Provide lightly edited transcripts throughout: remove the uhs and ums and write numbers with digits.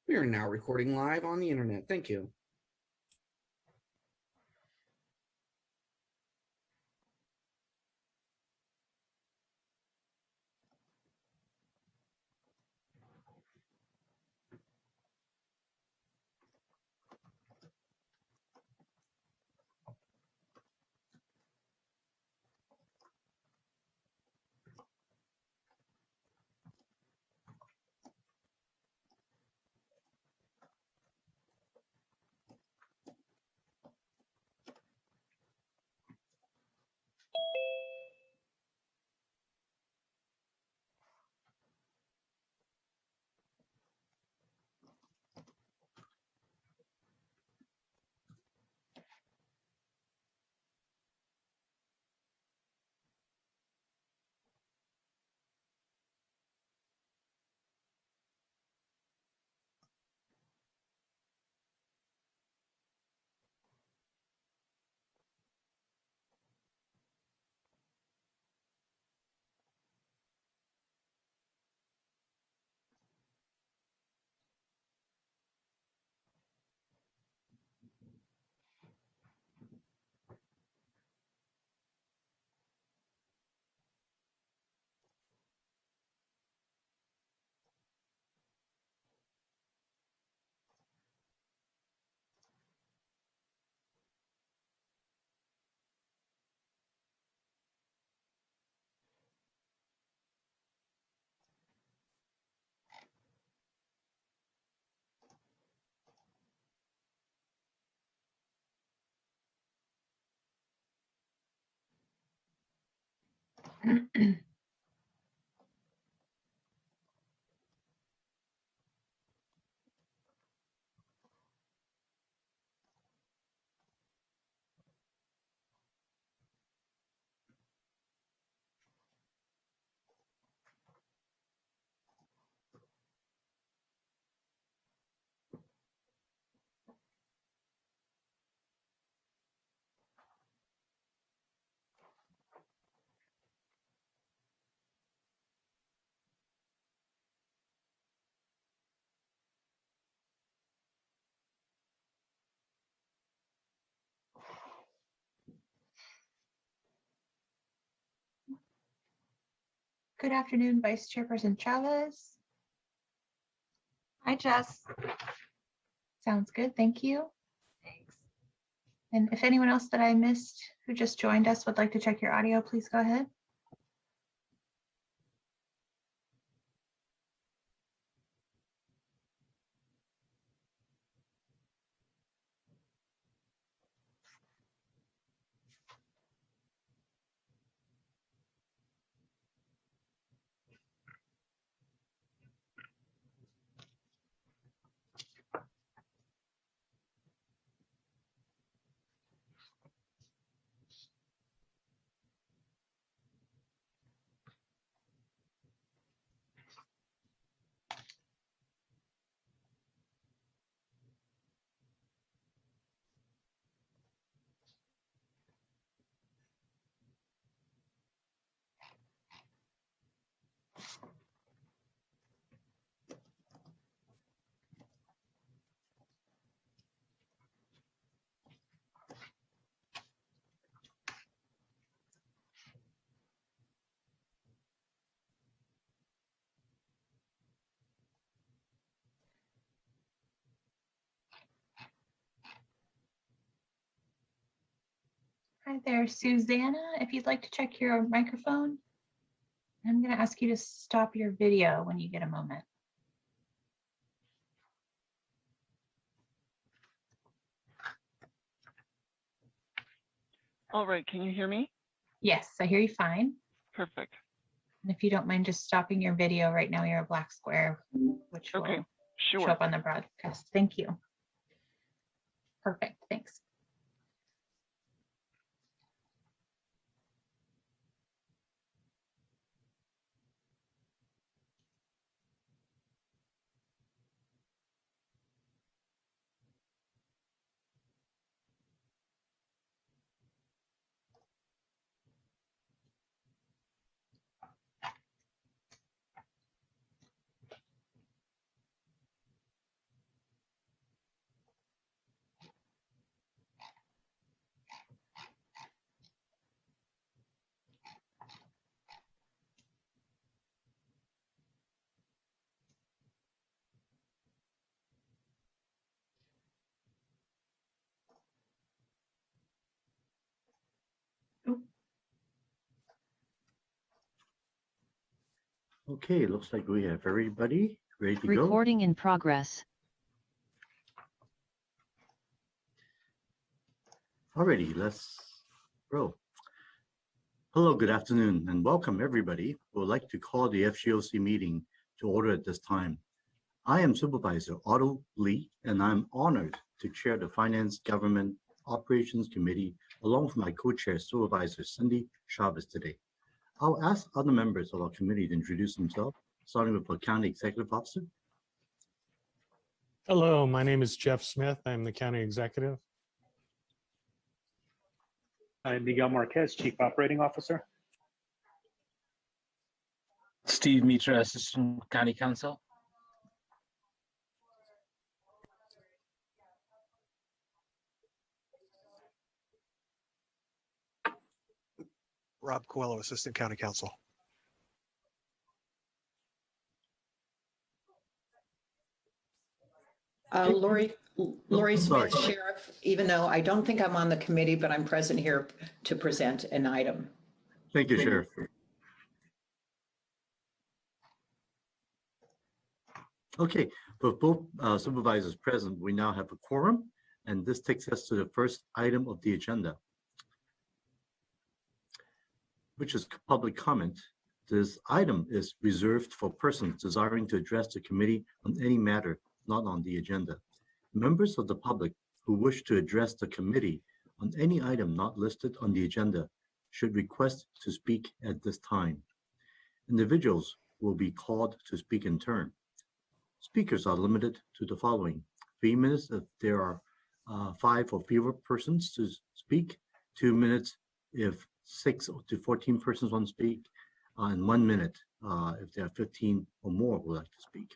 We are now recording live on the internet. Thank you. Good afternoon, Vice Chairperson Chavez. Hi, Jess. Sounds good, thank you. Thanks. And if anyone else that I missed who just joined us would like to check your audio, please go ahead. Hi there, Susanna. If you'd like to check your microphone, I'm going to ask you to stop your video when you get a moment. All right, can you hear me? Yes, I hear you fine. Perfect. And if you don't mind just stopping your video right now, you're a black square, which will Okay, show sure. up on the broadcast. Thank you. Perfect, thanks. Okay, looks like we have everybody ready to go. Recording in progress. Alrighty, let's roll. Hello, good afternoon, and welcome everybody. We would like to call the FGOC meeting to order at this time. I am Supervisor Otto Lee, and I'm honored to chair the Finance Government Operations Committee along with my co-chair Supervisor Cindy Chavez today. I'll ask other members of our committee to introduce themselves, starting with our County Executive Officer. Hello, my name is Jeff Smith. I'm the county executive. I'm Miguel Marquez, Chief Operating Officer. Steve Mitra, Assistant County Counsel. Rob Coelho, Assistant County Counsel. Lori Sorry. Smith, Sheriff, even though I don't think I'm on the committee, but I'm present here to present an item. Thank you, Sheriff. Okay, with both supervisors present, we now have a quorum, and this takes us to the first item of the agenda, which is public comment. This item is reserved for persons desiring to address the committee on any matter not on the agenda. Members of the public who wish to address the committee on any item not listed on the agenda should request to speak at this time. Individuals will be called to speak in turn. Speakers are limited to the following: 3 minutes if there are 5 or fewer persons to speak, 2 minutes if 6 to 14 persons want to speak, and 1 minute if there are 15 or more who would like to speak.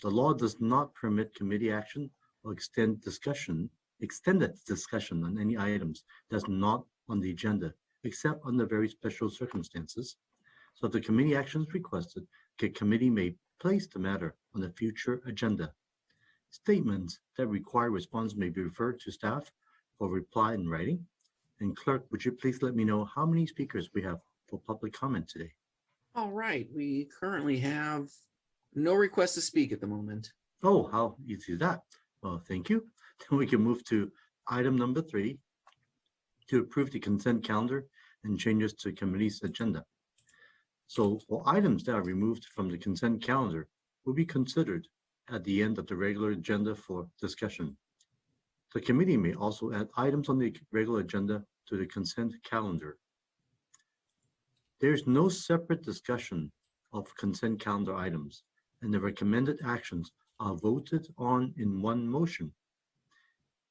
The law does not permit committee action or extended discussion on any items that's not on the agenda, except under very special circumstances. So if the committee action is requested, the committee may place the matter on a future agenda. Statements that require response may be referred to staff for reply in writing. And clerk, would you please let me know how many speakers we have for public comment today? All right, we currently have no request to speak at the moment. Oh, how easy is that? Well, thank you. Then we can move to item number 3, to approve the consent calendar and changes to committee's agenda. So for items that are removed from the consent calendar will be considered at the end of the regular agenda for discussion. The committee may also add items on the regular agenda to the consent calendar. There's no separate discussion of consent calendar items, and the recommended actions are voted on in one motion.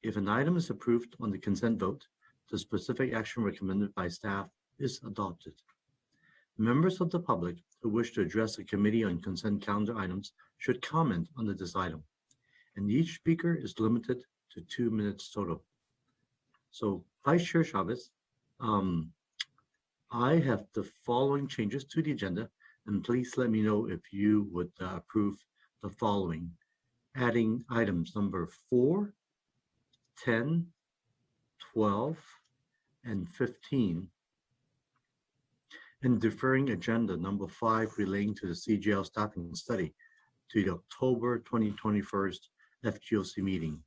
If an item is approved on the consent vote, the specific action recommended by staff is adopted. Members of the public who wish to address the committee on consent calendar items should comment on this item, and each speaker is limited to 2 minutes total. So, Vice Chair Chavez, I have the following changes to the agenda, and please let me know if you would approve the following: adding items number 4, 10, 12, and 15, and deferring agenda number 5 relating to the CGL staffing study to the October 2021 FGOC meeting.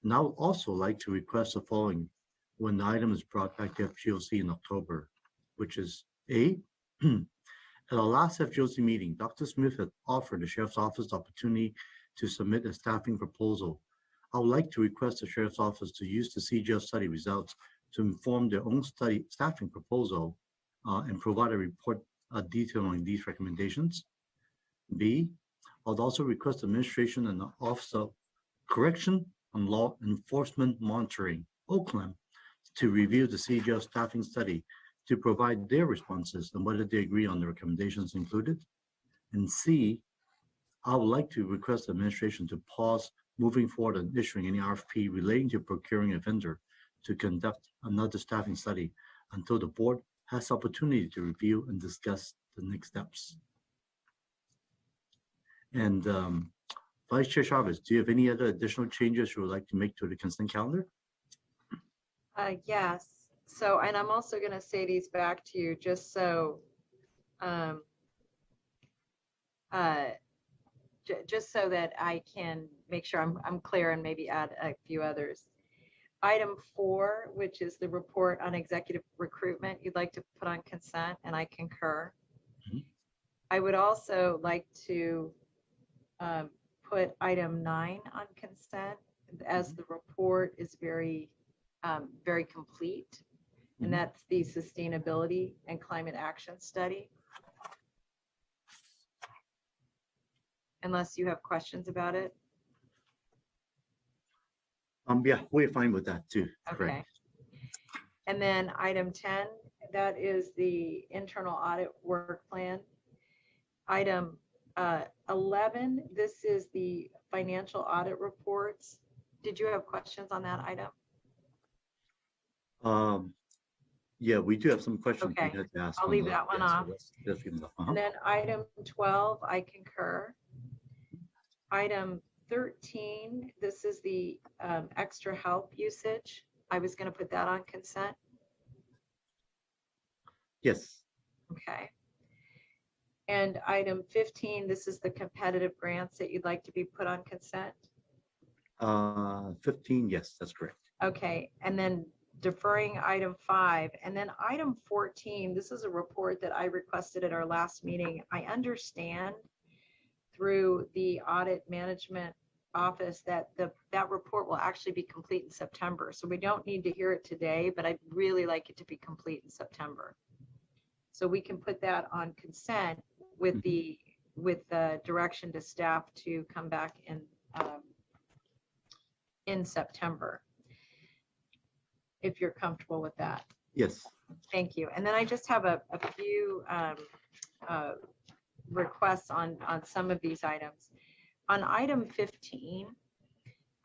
And I would also like to request the following when the item is brought back to FGOC in October, which is A, at our last FGOC meeting, Dr. Smith had offered the Sheriff's Office the opportunity to submit a staffing proposal. I would like to request the Sheriff's Office to use the CGL study results to inform their own staffing proposal and provide a report detailing these recommendations. B, I would also request administration and the Office of Correction and Law Enforcement Monitoring, OCLAM, to review the CGL staffing study to provide their responses and whether they agree on the recommendations included. And C, I would like to request the administration to pause moving forward and issuing any RFP relating to procuring a vendor to conduct another staffing study until the board has opportunity to review and discuss the next steps. And Vice Chair Chavez, do you have any other additional changes you would like to make to the consent calendar? Yes. So, and I'm also going to say these back to you just so just so that I can make sure I'm clear and maybe add a few others. Item 4, which is the report on executive recruitment, you'd like to put on consent, and I concur. Mhm. I would also like to put item 9 on consent, as the report is very, very complete. And Mhm. that's the sustainability and climate action study. Unless you have questions about it. Yeah, we're fine with that too. Okay. Correct. And then item 10, that is the internal audit work plan. Item 11, this is the financial audit reports. Did you have questions on that item? Yeah, we do have some questions we Okay, had to ask. I'll on leave the- that one yeah, so off. let's leave it off. And then item 12, I concur. Item 13, this is the extra help usage. I was going to put that on consent. Yes, Okay. And item 15, this is the competitive grants that you'd like to be put on consent. 15, yes, that's correct. Okay, and then deferring item 5. And then item 14, this is a report that I requested at our last meeting. I understand through the audit management office that that report will actually be complete in September. So we don't need to hear it today, but I'd really like it to be complete in September. So we can put that on consent with the direction to staff to come back in September, if you're comfortable with that. Yes. Thank you. And then I just have a few requests on some of these items. On item 15,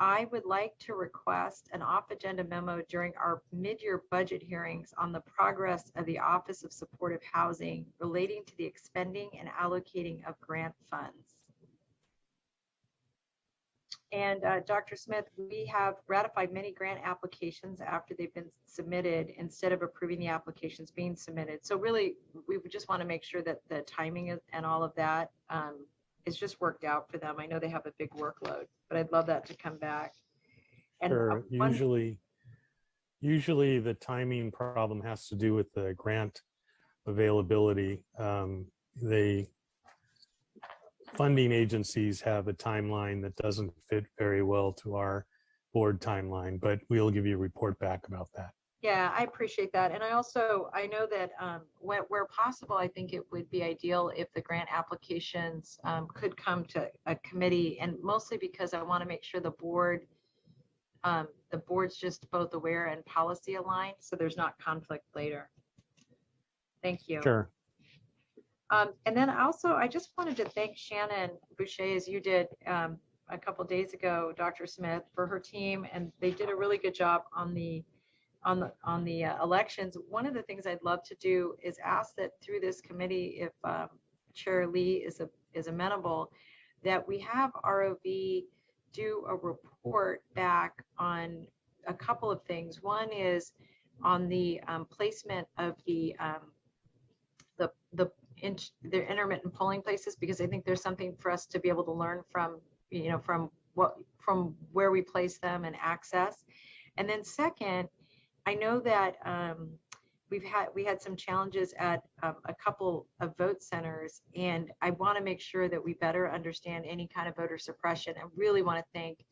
I would like to request an off-agenda memo during our mid-year budget hearings on the progress of the Office of Supportive Housing relating to the expending and allocating of grant funds. And Dr. Smith, we have ratified many grant applications after they've been submitted instead of approving the applications being submitted. So really, we would just want to make sure that the timing and all of that is just worked out for them. I know they have a big workload, but I'd love that to come back. And Sure. Usually the timing problem has to do with the grant availability. The funding agencies have a timeline that doesn't fit very well to our board timeline, but we'll give you a report back about that. Yeah, I appreciate that. And I know that where possible, I think it would be ideal if the grant applications could come to a committee, and mostly because I want to make sure the board's just both aware and policy aligned, so there's not conflict later. Thank you. Sure. And then also, I just wanted to thank Shannon Boucher, as you did a couple of days ago, Dr. Smith, for her team, and they did a really good job on the elections. One of the things I'd love to do is ask that through this committee, if Chair Lee is amenable, that we have ROV do a report back on a couple of things. One is on the placement of the intermittent polling places, because I think there's something for us to be able to learn from, from where we place them and access. And then second, I know that we had some challenges at a couple of vote centers, and I want to make sure that we better understand any kind of voter suppression. I really want to thank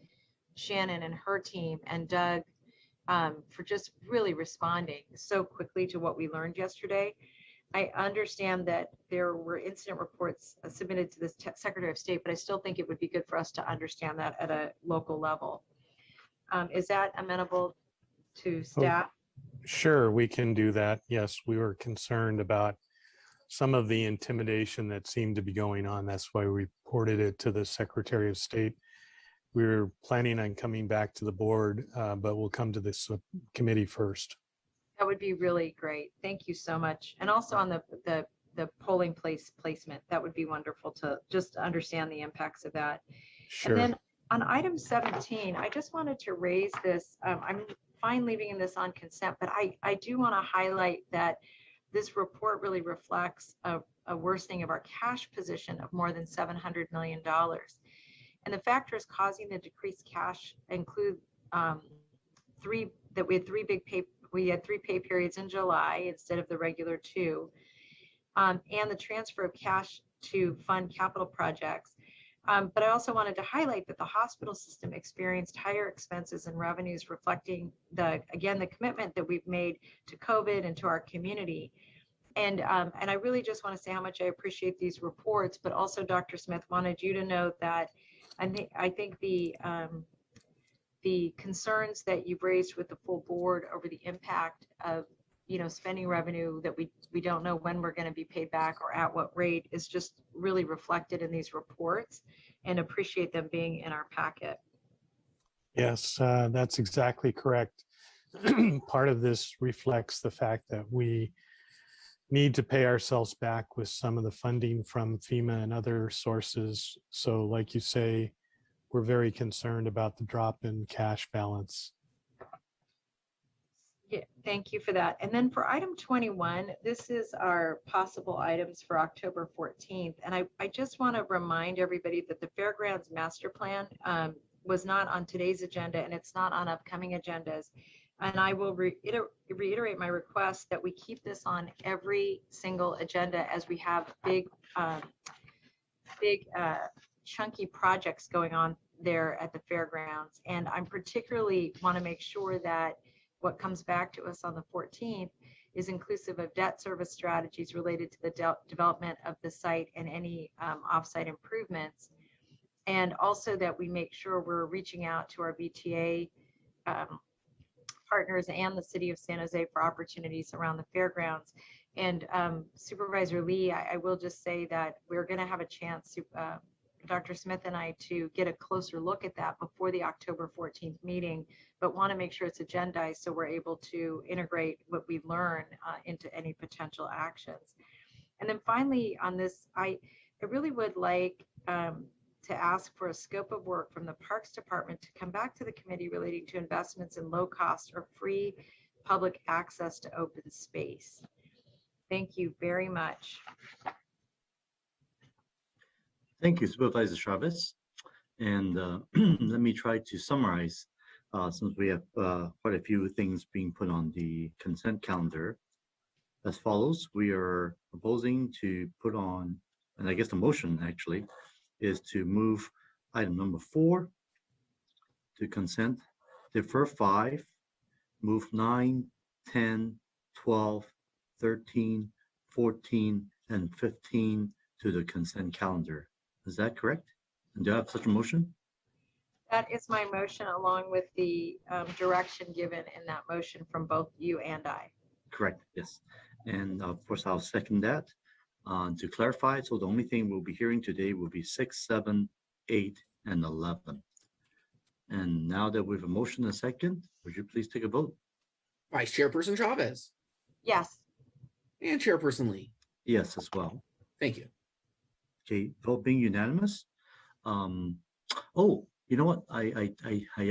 Shannon and her team and Doug for just really responding so quickly to what we learned yesterday. I understand that there were incident reports submitted to the Secretary of State, but I still think it would be good for us to understand that at a local level. Is that amenable to staff? Sure, we can do that. Yes, we were concerned about some of the intimidation that seemed to be going on. That's why we reported it to the Secretary of State. We were planning on coming back to the board, but we'll come to this committee first. That would be really great. Thank you so much. And also on the polling place placement, that would be wonderful to just understand the impacts of that. Sure. And then on item 17, I just wanted to raise this. I'm fine leaving this on consent, but I do want to highlight that this report really reflects a a worsening of our cash position of more than $700 million. And the factors causing the decreased cash include we had three pay periods in July instead of the regular two, and the transfer of cash to fund capital projects. But I also wanted to highlight that the hospital system experienced higher expenses and revenues, reflecting the commitment that we've made to COVID and to our community. And I really just want to say how much I appreciate these reports, but also Dr. Smith wanted you to know that I think the concerns that you've raised with the full board over the impact of spending revenue that we don't know when we're going to be paid back or at what rate is just really reflected in these reports, and appreciate them being in our packet. Yes, that's exactly correct. Part of this reflects the fact that we need to pay ourselves back with some of the funding from FEMA and other sources. So like you say, we're very concerned about the drop in cash balance. Yeah, thank you for that. And then for item 21, this is our possible items for October 14th. And I just want to remind everybody that the Fairgrounds Master Plan was not on today's agenda, and it's not on upcoming agendas. And I will reiterate my request that we keep this on every single agenda, as we have big chunky projects going on there at the fairgrounds. And I'm particularly want to make sure that what comes back to us on the 14th is inclusive of debt service strategies related to the development of the site and any offsite improvements. And also that we make sure we're reaching out to our BTA partners and the city of San Jose for opportunities around the fairgrounds. And Supervisor Lee, I will just say that we're going to have a chance, Dr. Smith and I, to get a closer look at that before the October 14th meeting, but want to make sure it's agendized so we're able to integrate what we learn into any potential actions. And then finally on this, I really would like to ask for a scope of work from the Parks Department to come back to the committee relating to investments in low cost or free public access to open space. Thank you very much. Thank you, Supervisor Chavez. And let me try to summarize, since we have quite a few things being put on the consent calendar. As follows, we are proposing to put on, and I guess the motion actually is to move item number 4 to consent, defer 5, move 9, 10, 12, 13, 14, and 15 to the consent calendar. Is that correct? And do I have such a motion? That is my motion, along with the direction given in that motion from both you and I. Correct, yes. And of course, I'll second that. To clarify, so the only thing we'll be hearing today will be 6, 7, 8, and 11. And now that we have a motion and a second, would you please take a vote? Vice Chairperson Chavez Yes. and Chairperson Lee. Yes, as well. Thank you. Okay, vote being unanimous. Oh, you know what? I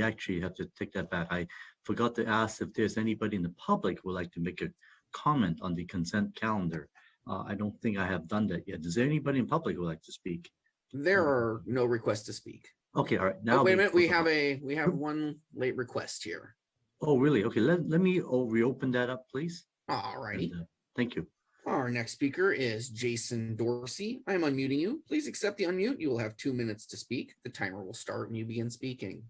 actually have to take that back. I forgot to ask if there's anybody in the public who would like to make a comment on the consent calendar. I don't think I have done that yet. Is there anybody in public who would like to speak? There are no requests to speak. Okay, all right. Oh, wait a minute, we before- have one late request here. Oh, really? Okay, let me reopen that up, please. All righty. And, thank you. Our next speaker is Jason Dorsey. I'm unmuting you. Please accept the unmute. You will have 2 minutes to speak. The timer will start when you begin speaking.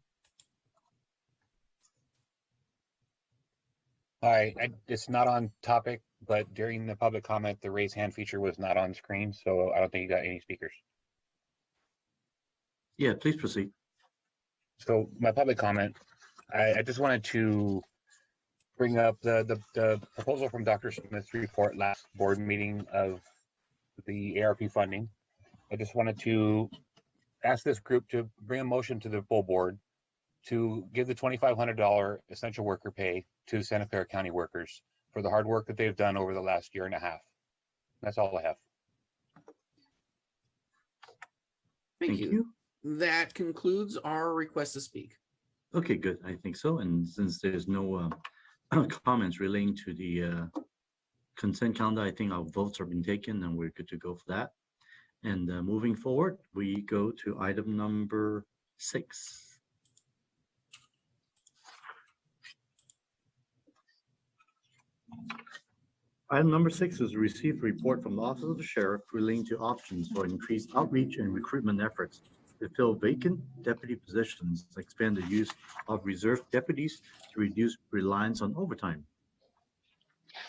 Hi, it's not on topic, but during the public comment, the raise hand feature was not on screen, so I don't think you got any speakers. Yeah, please proceed. So my public comment, I just wanted to bring up the proposal from Dr. Smith's report last board meeting of the ARP funding. I just wanted to ask this group to bring a motion to the full board to give the $2,500 essential worker pay to Santa Clara County workers for the hard work that they've done over the last year and a half. That's all I have. Thank you. That concludes our request to speak. Okay, good. I think so. And since there's no comments relating to the consent calendar, I think our votes have been taken and we're good to go for that. And moving forward, we go to item number 6. Item number 6 is receive a report from the Office of the Sheriff relating to options for increased outreach and recruitment efforts to fill vacant deputy positions, expand the use of reserve deputies to reduce reliance on overtime.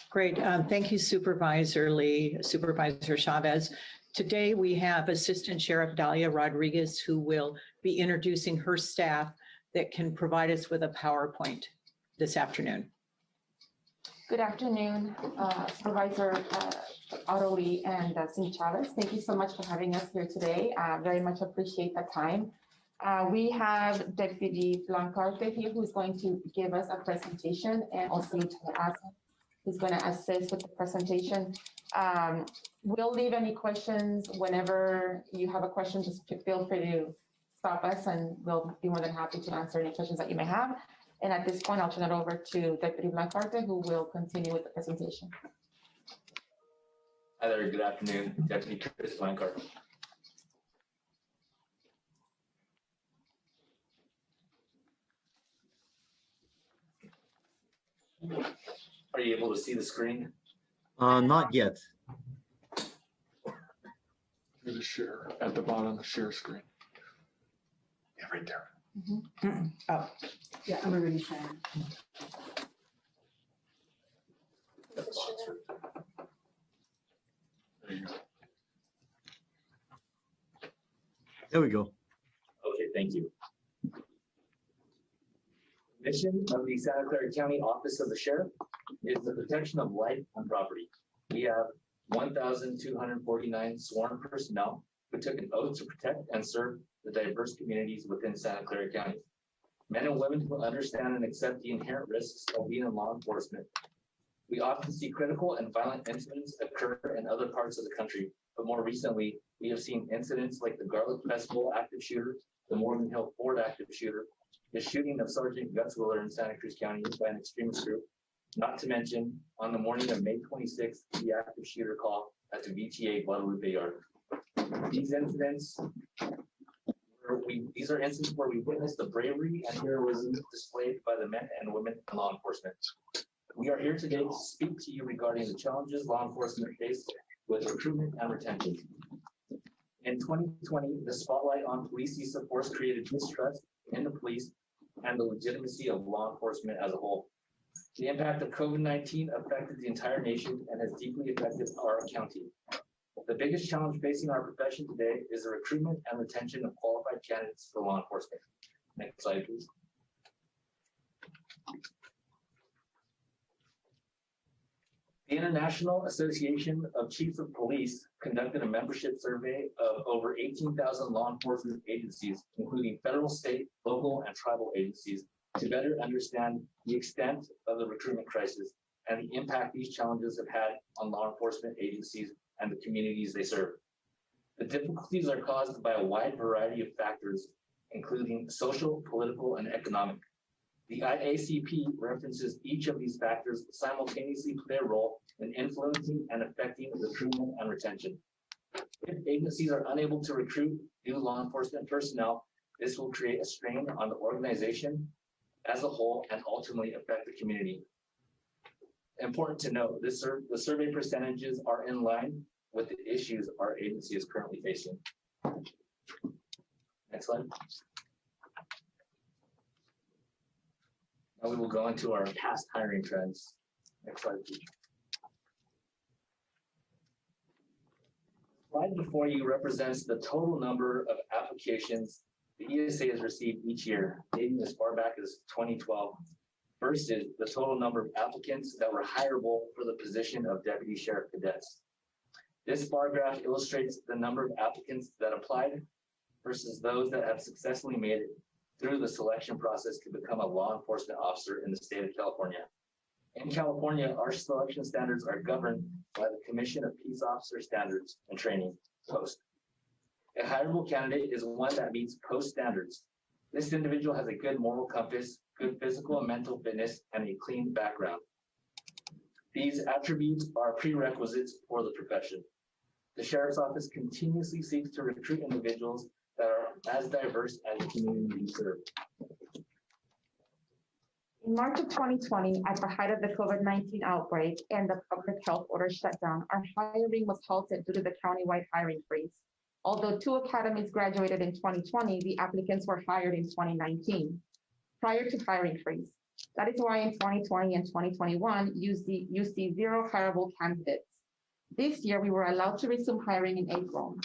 Great. Thank you, Supervisor Lee, Supervisor Chavez. Today, we have Assistant Sheriff Dalia Rodriguez, who will be introducing her staff that can provide us with a PowerPoint this afternoon. Good afternoon, Supervisor Otto-Lee and Cindy Chavez. Thank you so much for having us here today. Very much appreciate the time. We have Deputy Blancarte here who's going to give us a presentation, and also who's going to assist with the presentation. We'll leave any questions whenever you have a question. Just feel free to stop us and we'll be more than happy to answer any questions that you may have. And at this point, I'll turn it over to Deputy Blancarte, who will continue with the presentation. Hi there, good afternoon, Deputy Chris Blancarte. Are you able to see the screen? Not yet. The share at the bottom, share screen. Yeah, right there. Oh, Yeah, I'm already sharing. There you go. There we go. Okay, thank you. Mission of the Santa Clara County Office of the Sheriff is the protection of life and property. We have 1,249 sworn personnel who took an oath to protect and serve the diverse communities within Santa Clara County. Men and women who understand and accept the inherent risks of being in law enforcement. We often see critical and violent incidents occur in other parts of the country, but more recently, we have seen incidents like the Garlic Festival active shooter, the Morgan Hill Ford active shooter, the shooting of Sergeant Gutzwiller in Santa Cruz County by an extremist group, not to mention on the morning of May 26th, the active shooter call at the VTA Guadalupe Yard. These are instances where we witnessed the bravery and heroism displayed by the men and women in law enforcement. We are here today to speak to you regarding the challenges law enforcement face with recruitment and retention. In 2020, the spotlight on police use of force created distrust in the police and the legitimacy of law enforcement as a whole. The impact of COVID-19 affected the entire nation and has deeply affected our county. The biggest challenge facing our profession today is the recruitment and retention of qualified candidates for law enforcement. Next slide, please. The International Association of Chiefs of Police conducted a membership survey of over 18,000 law enforcement agencies, including federal, state, local, and tribal agencies, to better understand the extent of the recruitment crisis and the impact these challenges have had on law enforcement agencies and the communities they serve. The difficulties are caused by a wide variety of factors, including social, political, and economic. The IACP references each of these factors simultaneously play a role in influencing and affecting recruitment and retention. If agencies are unable to recruit new law enforcement personnel, this will create a strain on the organization as a whole and ultimately affect the community. Important to note, the survey percentages are in line with the issues our agency is currently facing. Next slide. Now we will go into our past hiring trends. Next slide, please. Slide before you represents the total number of applications the ESA has received each year, dating as far back as 2012, versus the total number of applicants that were hireable for the position of deputy sheriff cadets. This bar graph illustrates the number of applicants that applied versus those that have successfully made it through the selection process to become a law enforcement officer in the state of California. In California, our selection standards are governed by the Commission of Peace Officer Standards and Training, POST. A hireable candidate is one that meets POST standards. This individual has a good moral compass, good physical and mental fitness, and a clean background. These attributes are prerequisites for the profession. The Sheriff's Office continuously seeks to recruit individuals that are as diverse as the community we serve. In March of 2020, at the height of the COVID-19 outbreak and the public health order shutdown, our hiring was halted due to the countywide hiring freeze. Although 2 academies graduated in 2020, the applicants were hired in 2019, prior to hiring freeze. That is why in 2020 and 2021, you see 0 hireable candidates. This year, we were allowed to resume hiring in April.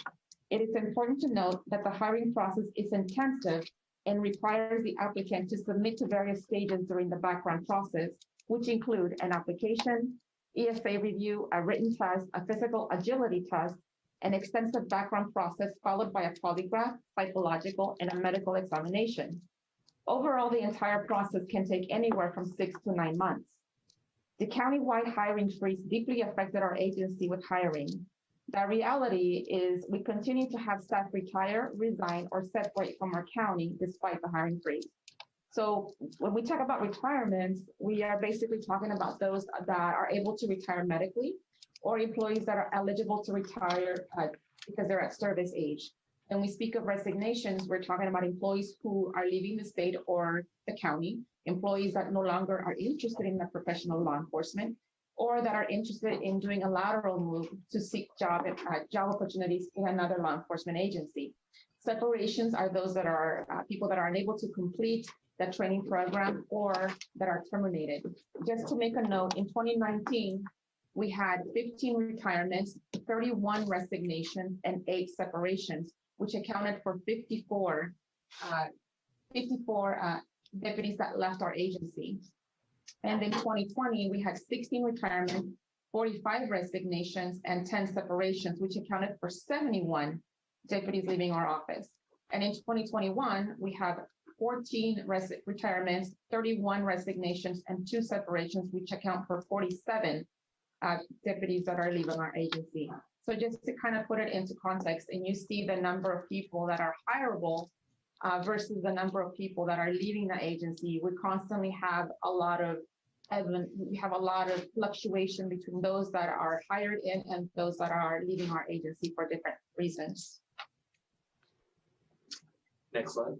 It is important to note that the hiring process is intensive and requires the applicant to submit to various stages during the background process, which include an application, EFA review, a written test, a physical agility test, an extensive background process followed by a polygraph, psychological, and a medical examination. Overall, the entire process can take anywhere from 6 to 9 months. The countywide hiring freeze deeply affected our agency with hiring. The reality is we continue to have staff retire, resign, or separate from our county despite the hiring freeze. So when we talk about retirements, we are basically talking about those that are able to retire medically or employees that are eligible to retire because they're at service age. When we speak of resignations, we're talking about employees who are leaving the state or the county, employees that no longer are interested in the professional law enforcement, or that are interested in doing a lateral move to seek job opportunities in another law enforcement agency. Separations are those that are people that are unable to complete the training program or that are terminated. Just to make a note, in 2019, we had 15 retirements, 31 resignations, and 8 separations, which accounted for 54 deputies that left our agency. And in 2020, we had 16 retirements, 45 resignations, and 10 separations, which accounted for 71 deputies leaving our office. And in 2021, we have 14 retirements, 31 resignations, and 2 separations, which account for 47 deputies that are leaving our agency. So just to kind of put it into context, and you see the number of people that are hireable versus the number of people that are leaving the agency, we constantly have a lot of fluctuation between those that are hired in and those that are leaving our agency for different reasons. Next slide.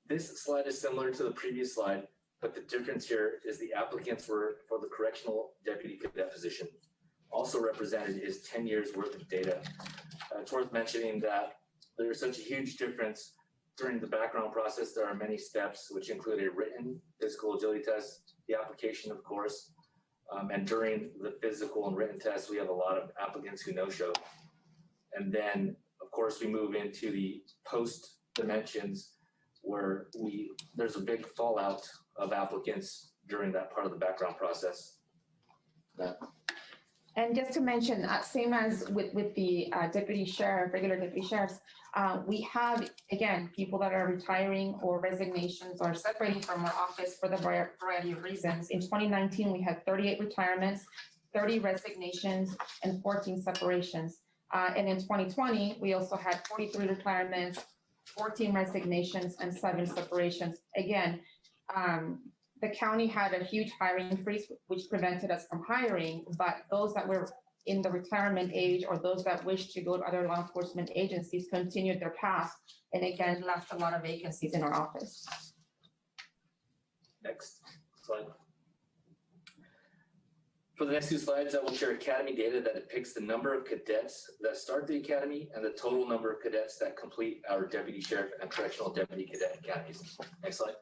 This slide is similar to the previous slide, but the difference here is the applicants were for the correctional deputy cadet position. Also represented is 10 years worth of data. It's worth mentioning that there's such a huge difference during the background process. There are many steps, which include a written physical agility test, the application, of course, and during the physical and written tests, we have a lot of applicants who no-show. And then, of course, we move into the post dimensions where there's a big fallout of applicants during that part of the background process. And just to mention, same as with the deputy sheriff, regular deputy sheriffs, we have, again, people that are retiring or resignations or separating from our office for the variety of reasons. In 2019, we had 38 retirements, 30 resignations, and 14 separations. And in 2020, we also had 43 retirements, 14 resignations, and 7 separations. Again, the county had a huge hiring freeze, which prevented us from hiring, but those that were in the retirement age or those that wished to go to other law enforcement agencies continued their path and again left a lot of vacancies in our office. Next slide. For the next 2 slides, I will share academy data that depicts the number of cadets that start the academy and the total number of cadets that complete our deputy sheriff and correctional deputy cadet academies. Next slide.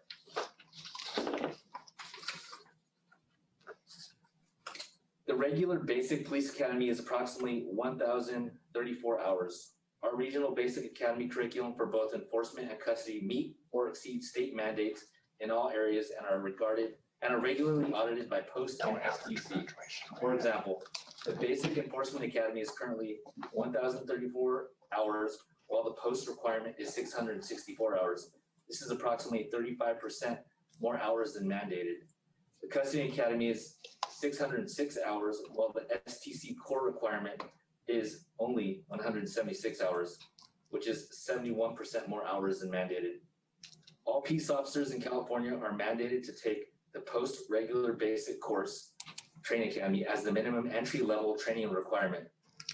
The regular basic police academy is approximately 1,034 hours. Our regional basic academy curriculum for both enforcement and custody meet or exceed state mandates in all areas and are regularly audited by post and STC. For example, the basic enforcement academy is currently 1,034 hours, while the post requirement is 664 hours. This is approximately 35% more hours than mandated. The custody academy is 606 hours, while the STC core requirement is only 176 hours, which is 71% more hours than mandated. All peace officers in California are mandated to take the post-regular basic course Training Academy as the minimum entry-level training requirement.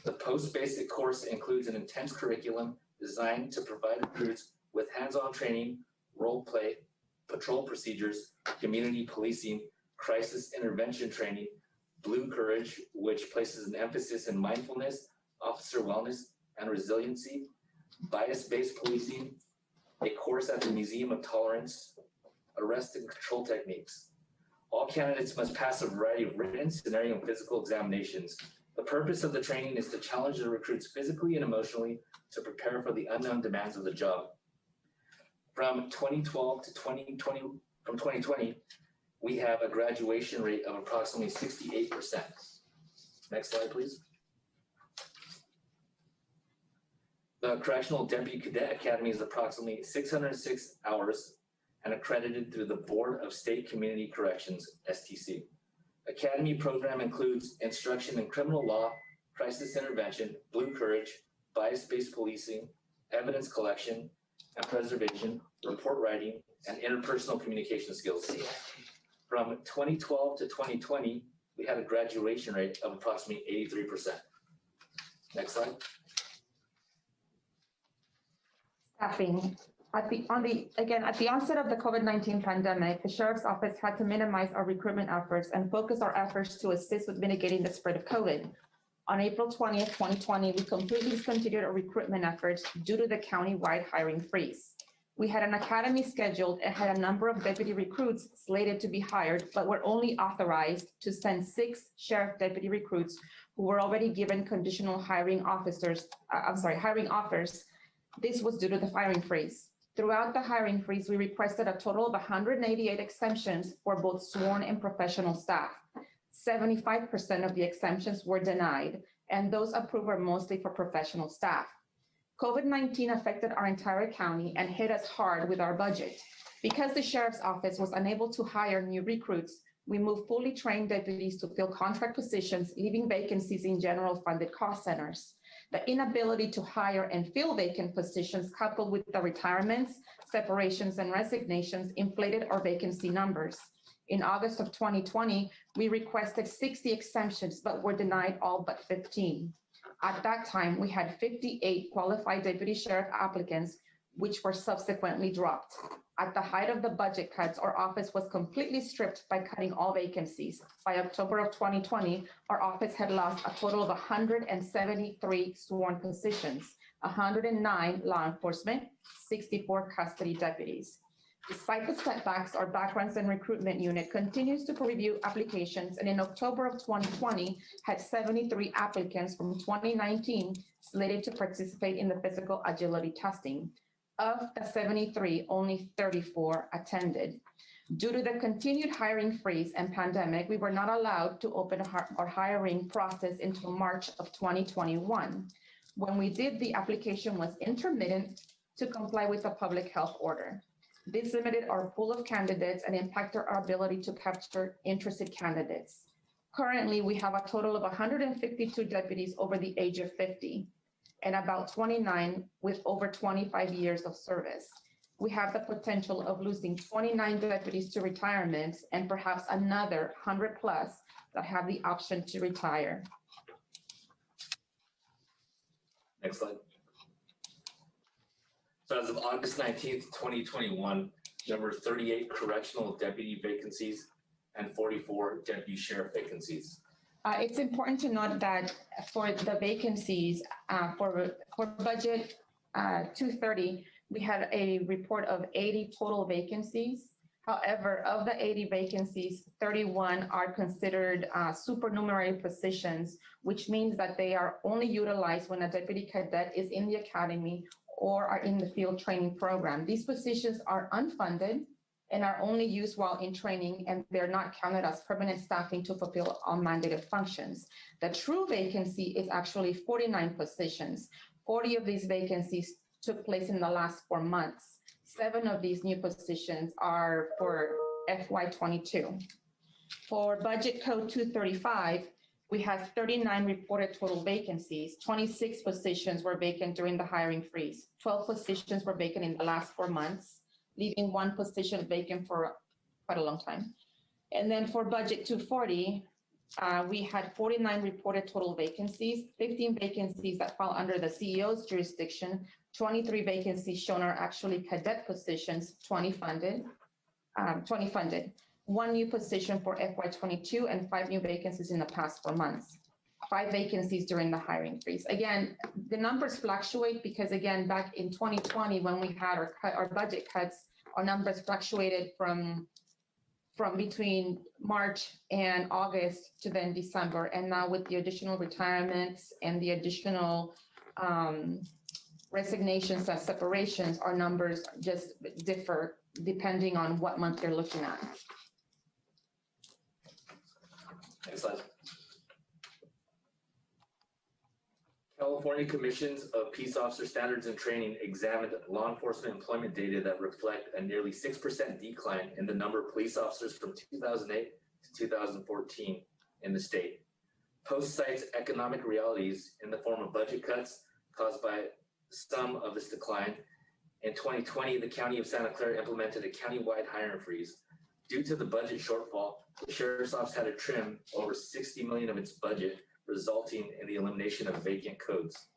The post-basic course includes an intense curriculum designed to provide recruits with hands-on training, role play, patrol procedures, community policing, crisis intervention training, Blue Courage, which places an emphasis in mindfulness, officer wellness, and resiliency, bias-based policing, a course at the Museum of Tolerance, arrest and control techniques. All candidates must pass a variety of written, scenario, and physical examinations. The purpose of the training is to challenge the recruits physically and emotionally to prepare for the unknown demands of the job. From 2012 to 2020, we have a graduation rate of approximately 68%. Next slide, please. The Correctional Deputy Cadet Academy is approximately 606 hours and accredited through the Board of State Community Corrections, STC. Academy program includes instruction in criminal law, crisis intervention, Blue Courage, bias-based policing, evidence collection and preservation, report writing, and interpersonal communication skills. From 2012 to 2020, we had a graduation rate of approximately 83%. Next slide. Staffing. At the onset of the COVID-19 pandemic, the Sheriff's Office had to minimize our recruitment efforts and focus our efforts to assist with mitigating the spread of COVID. On April 20th, 2020, we completely discontinued our recruitment efforts due to the county-wide hiring freeze. We had an academy scheduled and had a number of deputy recruits slated to be hired, but were only authorized to send 6 sheriff deputy recruits who were already given conditional hiring offers. This was due to the hiring freeze. Throughout the hiring freeze, we requested a total of 188 exemptions for both sworn and professional staff. 75% of the exemptions were denied, and those approved were mostly for professional staff. COVID-19 affected our entire county and hit us hard with our budget. Because the Sheriff's Office was unable to hire new recruits, we moved fully trained deputies to fill contract positions, leaving vacancies in general funded cost centers. The inability to hire and fill vacant positions, coupled with the retirements, separations, and resignations, inflated our vacancy numbers. In August of 2020, we requested 60 exemptions, but were denied all but 15. At that time, we had 58 qualified deputy sheriff applicants, which were subsequently dropped. At the height of the budget cuts, our office was completely stripped by cutting all vacancies. By October of 2020, our office had lost a total of 173 sworn positions, 109 law enforcement, 64 custody deputies. Despite the setbacks, our backgrounds and recruitment unit continues to review applications, and in October of 2020 had 73 applicants from 2019 slated to participate in the physical agility testing. Of the 73, only 34 attended. Due to the continued hiring freeze and pandemic, we were not allowed to open our hiring process until March of 2021. When we did, the application was intermittent to comply with the public health order. This limited our pool of candidates and impacted our ability to capture interested candidates. Currently, we have a total of 152 deputies over the age of 50. And about 29 with over 25 years of service. We have the potential of losing 29 deputies to retirement and perhaps another 100 plus that have the option to retire. Next slide. So as of August 19th, 2021, there were 38 correctional deputy vacancies and 44 deputy sheriff vacancies. It's important to note that for the vacancies, for budget 230, we had a report of 80 total vacancies. However, of the 80 vacancies, 31 are considered supernumerary positions, which means that they are only utilized when a deputy cadet is in the academy or are in the field training program. These positions are unfunded and are only used while in training, and they're not counted as permanent staffing to fulfill all mandated functions. The true vacancy is actually 49 positions. 40 of these vacancies took place in the last 4 months. 7 of these new positions are for FY22. For budget code 235, we have 39 reported total vacancies. 26 positions were vacant during the hiring freeze. 12 positions were vacant in the last 4 months, leaving 1 position vacant for quite a long time. And then for budget 240, We had 49 reported total vacancies, 15 vacancies that fall under the CEO's jurisdiction, 23 vacancies shown are actually cadet positions, 20 funded. 1 new position for FY22 and 5 new vacancies in the past 4 months. 5 vacancies during the hiring freeze. Again, the numbers fluctuate because again, back in 2020, when we had our budget cuts, our numbers fluctuated from between March and August to then December. And now with the additional retirements and the additional resignations and separations, our numbers just differ depending on what month you're looking at. Next slide. California Commissions of Peace Officer Standards and Training examined law enforcement employment data that reflect a nearly 6% decline in the number of police officers from 2008 to 2014 in the state. Post cites economic realities in the form of budget cuts caused by some of this decline. In 2020, the County of Santa Clara implemented a countywide hiring freeze. Due to the budget shortfall, the Sheriff's Office had to trim over $60 million of its budget, resulting in the elimination of vacant codes.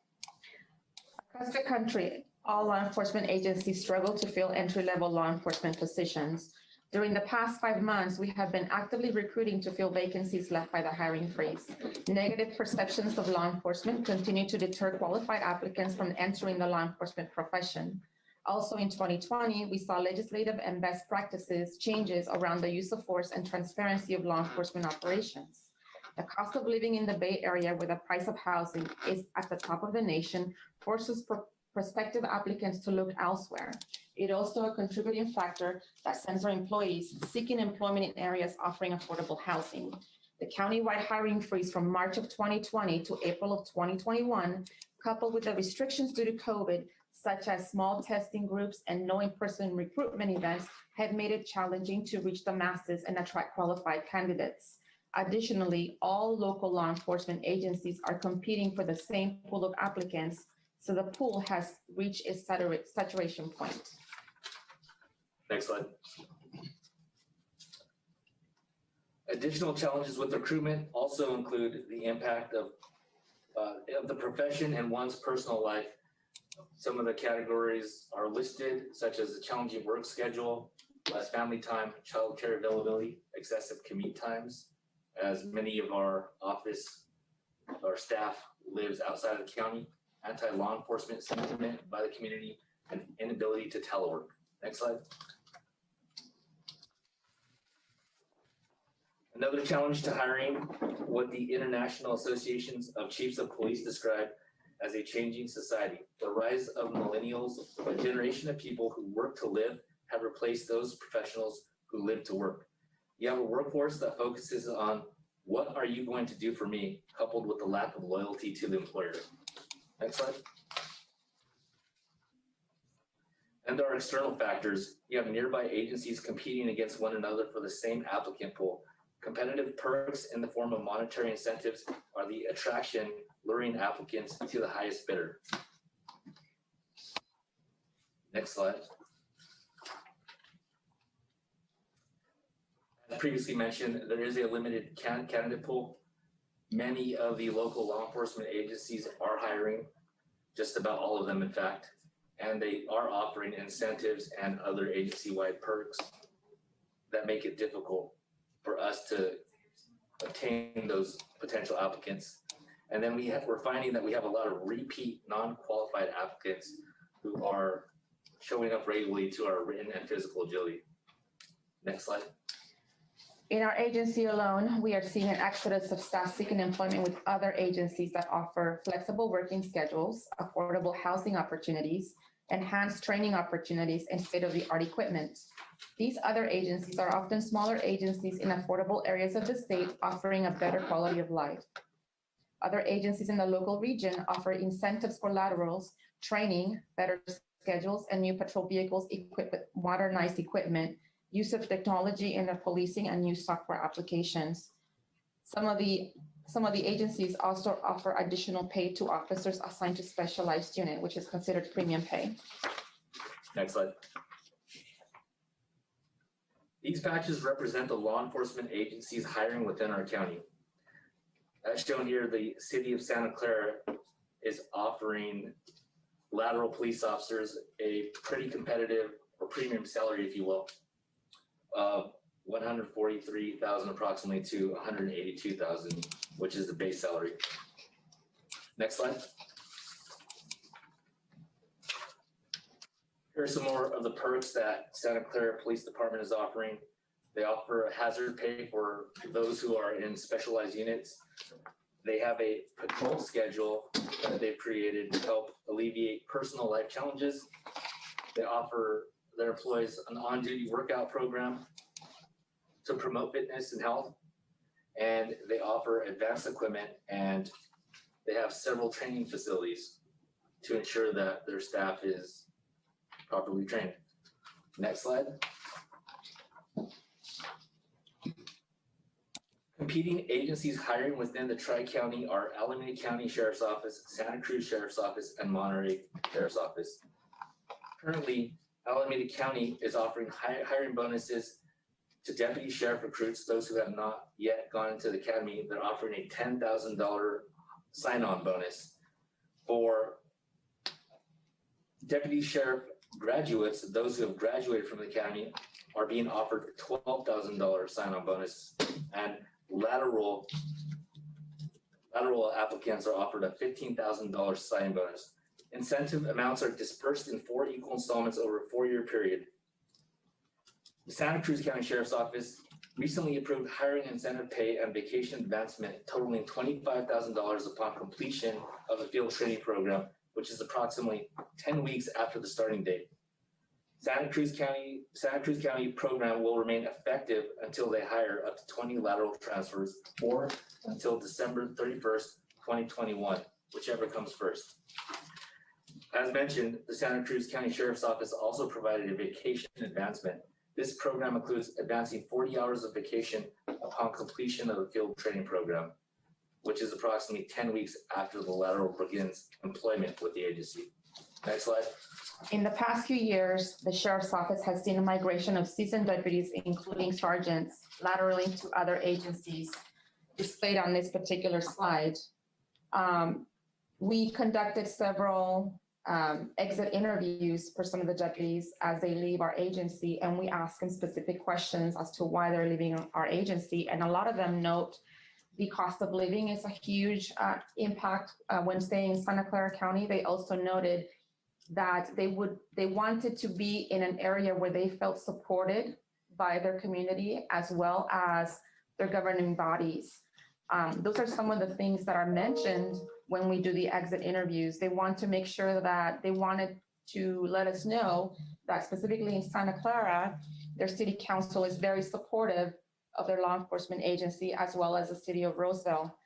Across the country, all law enforcement agencies struggle to fill entry-level law enforcement positions. During the past 5 months, we have been actively recruiting to fill vacancies left by the hiring freeze. Negative perceptions of law enforcement continue to deter qualified applicants from entering the law enforcement profession. Also in 2020, we saw legislative and best practices changes around the use of force and transparency of law enforcement operations. The cost of living in the Bay Area, where the price of housing is at the top of the nation, forces prospective applicants to look elsewhere. It also a contributing factor that sends our employees seeking employment in areas offering affordable housing. The countywide hiring freeze from March of 2020 to April of 2021, coupled with the restrictions due to COVID, such as small testing groups and no in-person recruitment events, have made it challenging to reach the masses and attract qualified candidates. Additionally, all local law enforcement agencies are competing for the same pool of applicants, so the pool has reached its saturation point. Next slide. Additional challenges with recruitment also include the impact of the profession and one's personal life. Some of the categories are listed, such as the challenging work schedule, less family time, childcare availability, excessive commute times, as many of our staff lives outside of the county, anti-law enforcement sentiment by the community, and inability to telework. Next slide. Another challenge to hiring, what the International Associations of Chiefs of Police describe as a changing society. The rise of millennials, a generation of people who work to live, have replaced those professionals who live to work. You have a workforce that focuses on what are you going to do for me, coupled with the lack of loyalty to the employer. Next slide. And there are external factors. You have nearby agencies competing against one another for the same applicant pool. Competitive perks in the form of monetary incentives are the attraction, luring applicants to the highest bidder. Next slide. As previously mentioned, there is a limited candidate pool. Many of the local law enforcement agencies are hiring, just about all of them, in fact, and they are offering incentives and other agency-wide perks that make it difficult for us to obtain those potential applicants. And then we're finding that we have a lot of repeat non-qualified applicants who are showing up regularly to our written and physical agility. Next slide. In our agency alone, we are seeing an exodus of staff seeking employment with other agencies that offer flexible working schedules, affordable housing opportunities, enhanced training opportunities, and state-of-the-art equipment. These other agencies are often smaller agencies in affordable areas of the state offering a better quality of life. Other agencies in the local region offer incentives for laterals, training, better schedules, and new patrol vehicles equipped with modernized equipment, use of technology in their policing, and new software applications. Some of the agencies also offer additional pay to officers assigned to specialized unit, which is considered premium pay. Next slide. These patches represent the law enforcement agencies hiring within our county. As shown here, the city of Santa Clara is offering lateral police officers a pretty competitive or premium salary, if you will, of $143,000 approximately to $182,000, which is the base salary. Next slide. Here are some more of the perks that Santa Clara Police Department is offering. They offer a hazard pay for those who are in specialized units. They have a patrol schedule that they've created to help alleviate personal life challenges. They offer their employees an on-duty workout program to promote fitness and health. And they offer advanced equipment, and they have several training facilities to ensure that their staff is properly trained. Next slide. Competing agencies hiring within the Tri-County are Alameda County Sheriff's Office, Santa Cruz Sheriff's Office, and Monterey Sheriff's Office. Currently, Alameda County is offering hiring bonuses to deputy sheriff recruits, those who have not yet gone into the academy. They're offering a $10,000 sign-on bonus. For deputy sheriff graduates, those who have graduated from the academy, are being offered a $12,000 sign-on bonus, and lateral applicants are offered a $15,000 sign bonus. Incentive amounts are dispersed in 4 equal installments over a 4-year period. The Santa Cruz County Sheriff's Office recently approved hiring incentive pay and vacation advancement totaling $25,000 upon completion of the field training program, which is approximately 10 weeks after the starting date. Santa Cruz County program will remain effective until they hire up to 20 lateral transfers or until December 31st, 2021, whichever comes first. As mentioned, the Santa Cruz County Sheriff's Office also provided a vacation advancement. This program includes advancing 40 hours of vacation upon completion of the field training program, which is approximately 10 weeks after the lateral begins employment with the agency. Next slide. In the past few years, the Sheriff's Office has seen a migration of seasoned deputies, including sergeants, lateraling to other agencies, displayed on this particular slide. We conducted several exit interviews for some of the deputies as they leave our agency, and we ask them specific questions as to why they're leaving our agency. And a lot of them note the cost of living is a huge impact when staying in Santa Clara County. They also noted that they wanted to be in an area where they felt supported by their community as well as their governing bodies. Those are some of the things that are mentioned when we do the exit interviews. They want to make sure that they wanted to let us know that specifically in Santa Clara, their city council is very supportive of their law enforcement agency as well as the city of Roseville.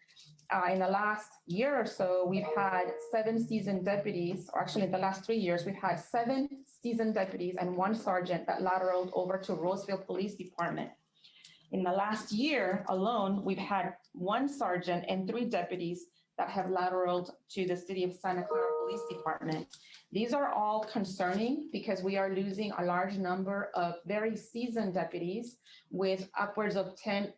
In the last year or so, we've had 7 seasoned deputies, or actually in the last 3 years, we've had 7 seasoned deputies and 1 sergeant that lateraled over to Roseville Police Department. In the last year alone, we've had 1 sergeant and 3 deputies that have lateraled to the city of Santa Clara Police Department. These are all concerning because we are losing a large number of very seasoned deputies with upwards of 10+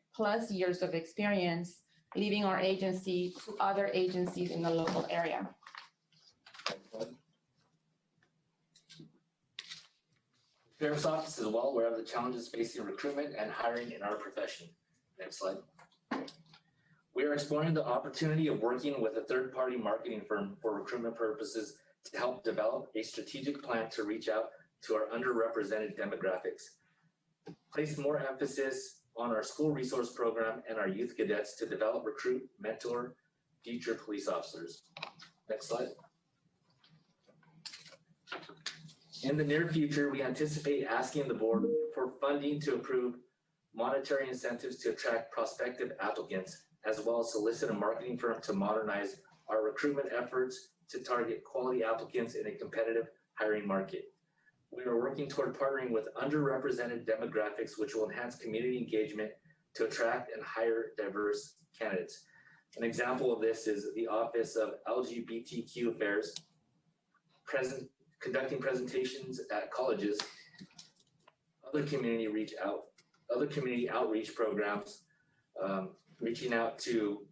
years of experience, leaving our agency to other agencies in the local area. Sheriff's Office is well aware of the challenges facing recruitment and hiring in our profession. Next slide. We are exploring the opportunity of working with a third-party marketing firm for recruitment purposes to help develop a strategic plan to reach out to our underrepresented demographics. Place more emphasis on our school resource program and our youth cadets to develop, recruit, mentor future police officers. Next slide. In the near future, we anticipate asking the board for funding to approve monetary incentives to attract prospective applicants, as well as solicit a marketing firm to modernize our recruitment efforts to target quality applicants in a competitive hiring market. We are working toward partnering with underrepresented demographics, which will enhance community engagement to attract and hire diverse candidates. An example of this is the Office of LGBTQ Affairs, conducting presentations at colleges, other community outreach programs, reaching out to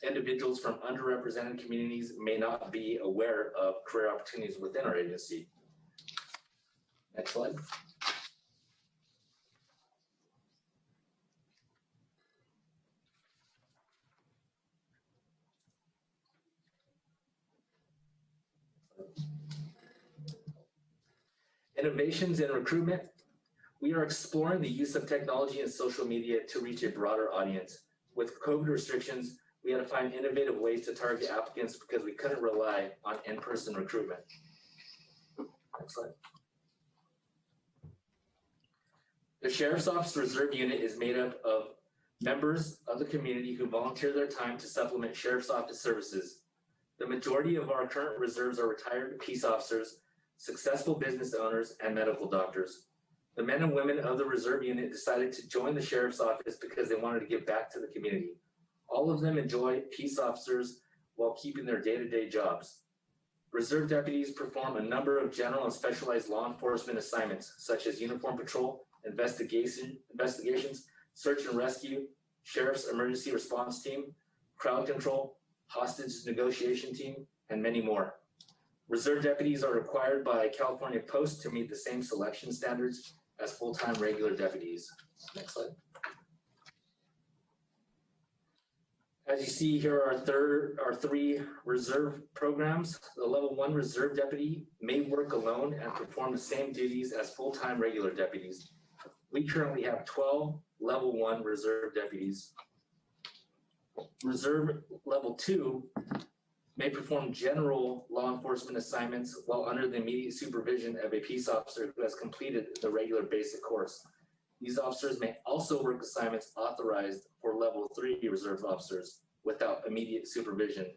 individuals from underrepresented communities may not be aware of career opportunities within our agency. Next slide. Innovations in recruitment. We are exploring the use of technology and social media to reach a broader audience. With COVID restrictions, we had to find innovative ways to target applicants because we couldn't rely on in-person recruitment. Next slide. The Sheriff's Office Reserve Unit is made up of members of the community who volunteer their time to supplement Sheriff's Office services. The majority of our current reserves are retired peace officers, successful business owners, and medical doctors. The men and women of the Reserve Unit decided to join the Sheriff's Office because they wanted to give back to the community. All of them enjoy peace officers while keeping their day-to-day jobs. Reserve deputies perform a number of general and specialized law enforcement assignments, such as uniform patrol, investigations, search and rescue, sheriff's emergency response team, crowd control, hostage negotiation team, and many more. Reserve deputies are required by California Post to meet the same selection standards as full-time regular deputies. Next slide. As you see here are our three reserve programs. The level 1 reserve deputy may work alone and perform the same duties as full-time regular deputies. We currently have 12 level 1 reserve deputies. Reserve level 2 may perform general law enforcement assignments while under the immediate supervision of a peace officer who has completed the regular basic course. These officers may also work assignments authorized for level 3 reserve officers without immediate supervision.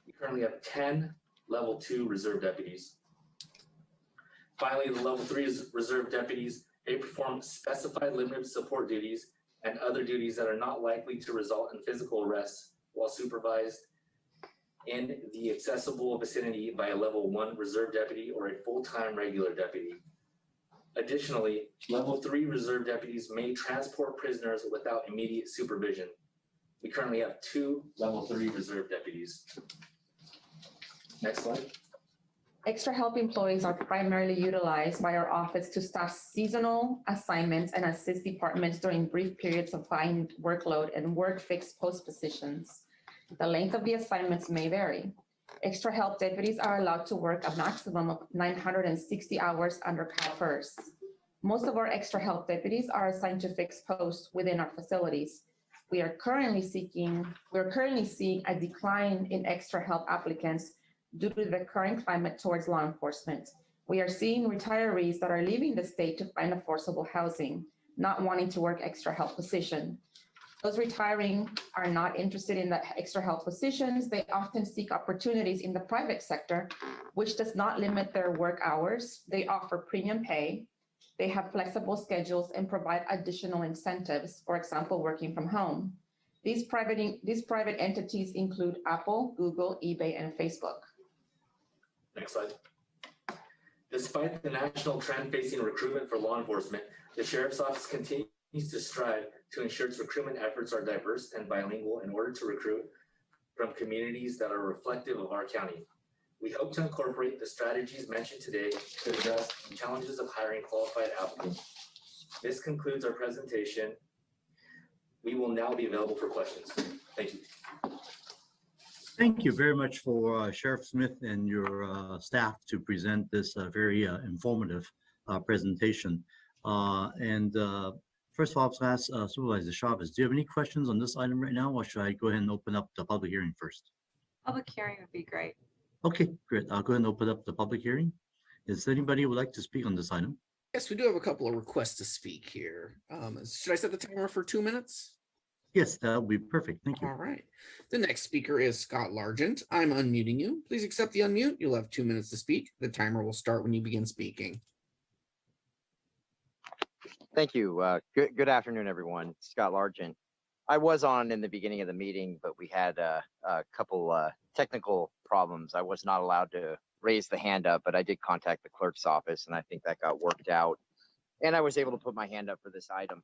We currently have 10 level 2 reserve deputies. Finally, the level 3 reserve deputies may perform specified limited support duties and other duties that are not likely to result in physical arrests while supervised in the accessible vicinity by a level 1 reserve deputy or a full-time regular deputy. Additionally, level 3 reserve deputies may transport prisoners without immediate supervision. We currently have 2 level 3 reserve deputies. Next slide. Extra help employees are primarily utilized by our office to staff seasonal assignments and assist departments during brief periods of high workload and work fixed post positions. The length of the assignments may vary. Extra help deputies are allowed to work a maximum of 960 hours under CalPERS. Most of our extra help deputies are assigned to fixed posts within our facilities. We're currently seeing a decline in extra help applicants due to the current climate towards law enforcement. We are seeing retirees that are leaving the state to find affordable housing, not wanting to work extra help position. Those retiring are not interested in the extra help positions. They often seek opportunities in the private sector, which does not limit their work hours. They offer premium pay. They have flexible schedules and provide additional incentives, for example, working from home. These private entities include Apple, Google, eBay, and Facebook. Next slide. Despite the national trend facing recruitment for law enforcement, the Sheriff's Office continues to strive to ensure its recruitment efforts are diverse and bilingual in order to recruit from communities that are reflective of our county. We hope to incorporate the strategies mentioned today to address the challenges of hiring qualified applicants. This concludes our presentation. We will now be available for questions. Thank you. Thank you very much for Sheriff Smith and your staff to present this very informative presentation. First of all, I'll ask Supervisor Chavez, do you have any questions on this item right now, or should I go ahead and open up the public hearing first? Public hearing would be great. Okay, great. I'll go ahead and open up the public hearing. Is anybody who would like to speak on this item? Yes, we do have a couple of requests to speak here. Should I set the timer for 2 minutes? Yes, that would be perfect. Thank you. All right. The next speaker is Scott Largent. I'm unmuting you. Please accept the unmute. You'll have 2 minutes to speak. The timer will start when you begin speaking. Thank you. Good afternoon, everyone. Scott Largent. I was on in the beginning of the meeting, but we had a couple technical problems. I was not allowed to raise the hand up, but I did contact the clerk's office, and I think that got worked out. And I was able to put my hand up for this item.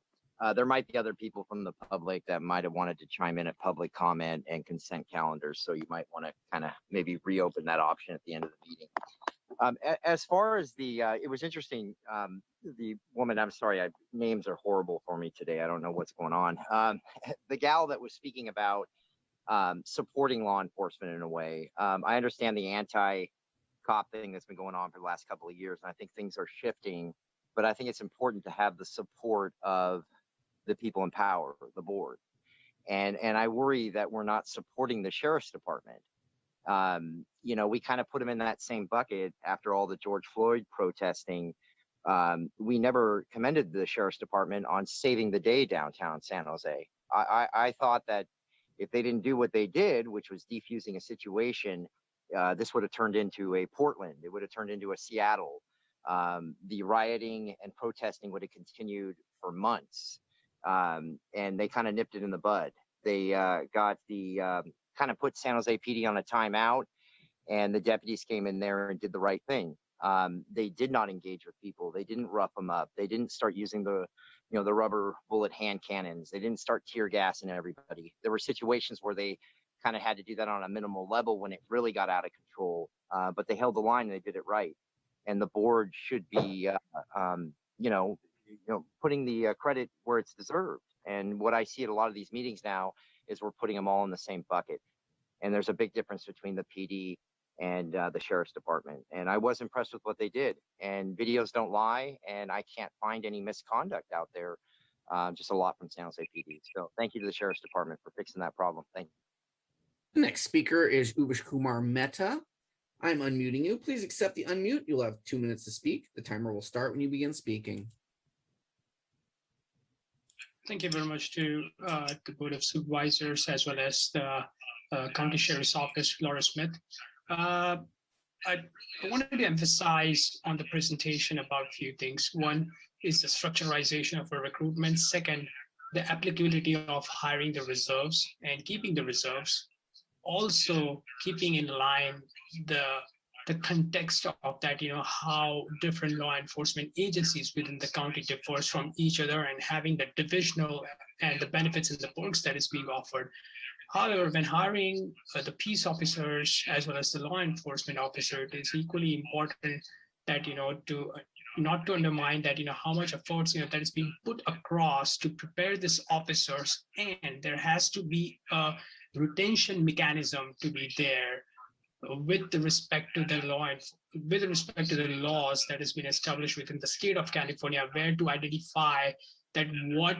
There might be other people from the public that might have wanted to chime in at public comment and consent calendars. So you might want to kind of maybe reopen that option at the end of the meeting. As far as the, it was interesting, the woman, I'm sorry, names are horrible for me today. I don't know what's going on. The gal that was speaking about supporting law enforcement in a way. I understand the anti-cop thing that's been going on for the last couple of years, and I think things are shifting, but I think it's important to have the support of the people in power, the board. And I worry that we're not supporting the sheriff's department. You know, we kind of put them in that same bucket after all the George Floyd protesting. We never commended the sheriff's department on saving the day downtown San Jose. I thought that if they didn't do what they did, which was defusing a situation, this would have turned into a Portland. It would have turned into a Seattle. The rioting and protesting would have continued for months. And they kind of nipped it in the bud. They got the kind of put San Jose PD on a timeout, and the deputies came in there and did the right thing. They did not engage with people. They didn't rough them up. They didn't start using the, you know, the rubber bullet hand cannons. They didn't start tear gassing everybody. There were situations where they kind of had to do that on a minimal level when it really got out of control. But they held the line and they did it right. And the board should be, you know, putting the credit where it's deserved. And what I see at a lot of these meetings now is we're putting them all in the same bucket. And there's a big difference between the PD and the sheriff's department. And I was impressed with what they did. And videos don't lie. And I can't find any misconduct out there. Just a lot from San Jose PD. So thank you to the sheriff's department for fixing that problem. Thank you. The next speaker is Ubish Kumar Mehta. I'm unmuting you. Please accept the unmute. You'll have 2 minutes to speak. The timer will start when you begin speaking. Thank you very much to the Board of Supervisors as well as the County Sheriff's Office, Clara Smith. I wanted to emphasize on the presentation about a few things. One is the structuralization of a recruitment. Second, the applicability of hiring the reserves and keeping the reserves. Also, keeping in line the context of that, you know, how different law enforcement agencies within the county differs from each other and having the divisional and the benefits and the perks that is being offered. However, when hiring the peace officers as well as the law enforcement officer, it is equally important that, you know, to not to undermine that, you know, how much efforts, you know, that is being put across to prepare these officers, and there has to be a retention mechanism to be there with respect to the laws that has been established within the state of California, where to identify that what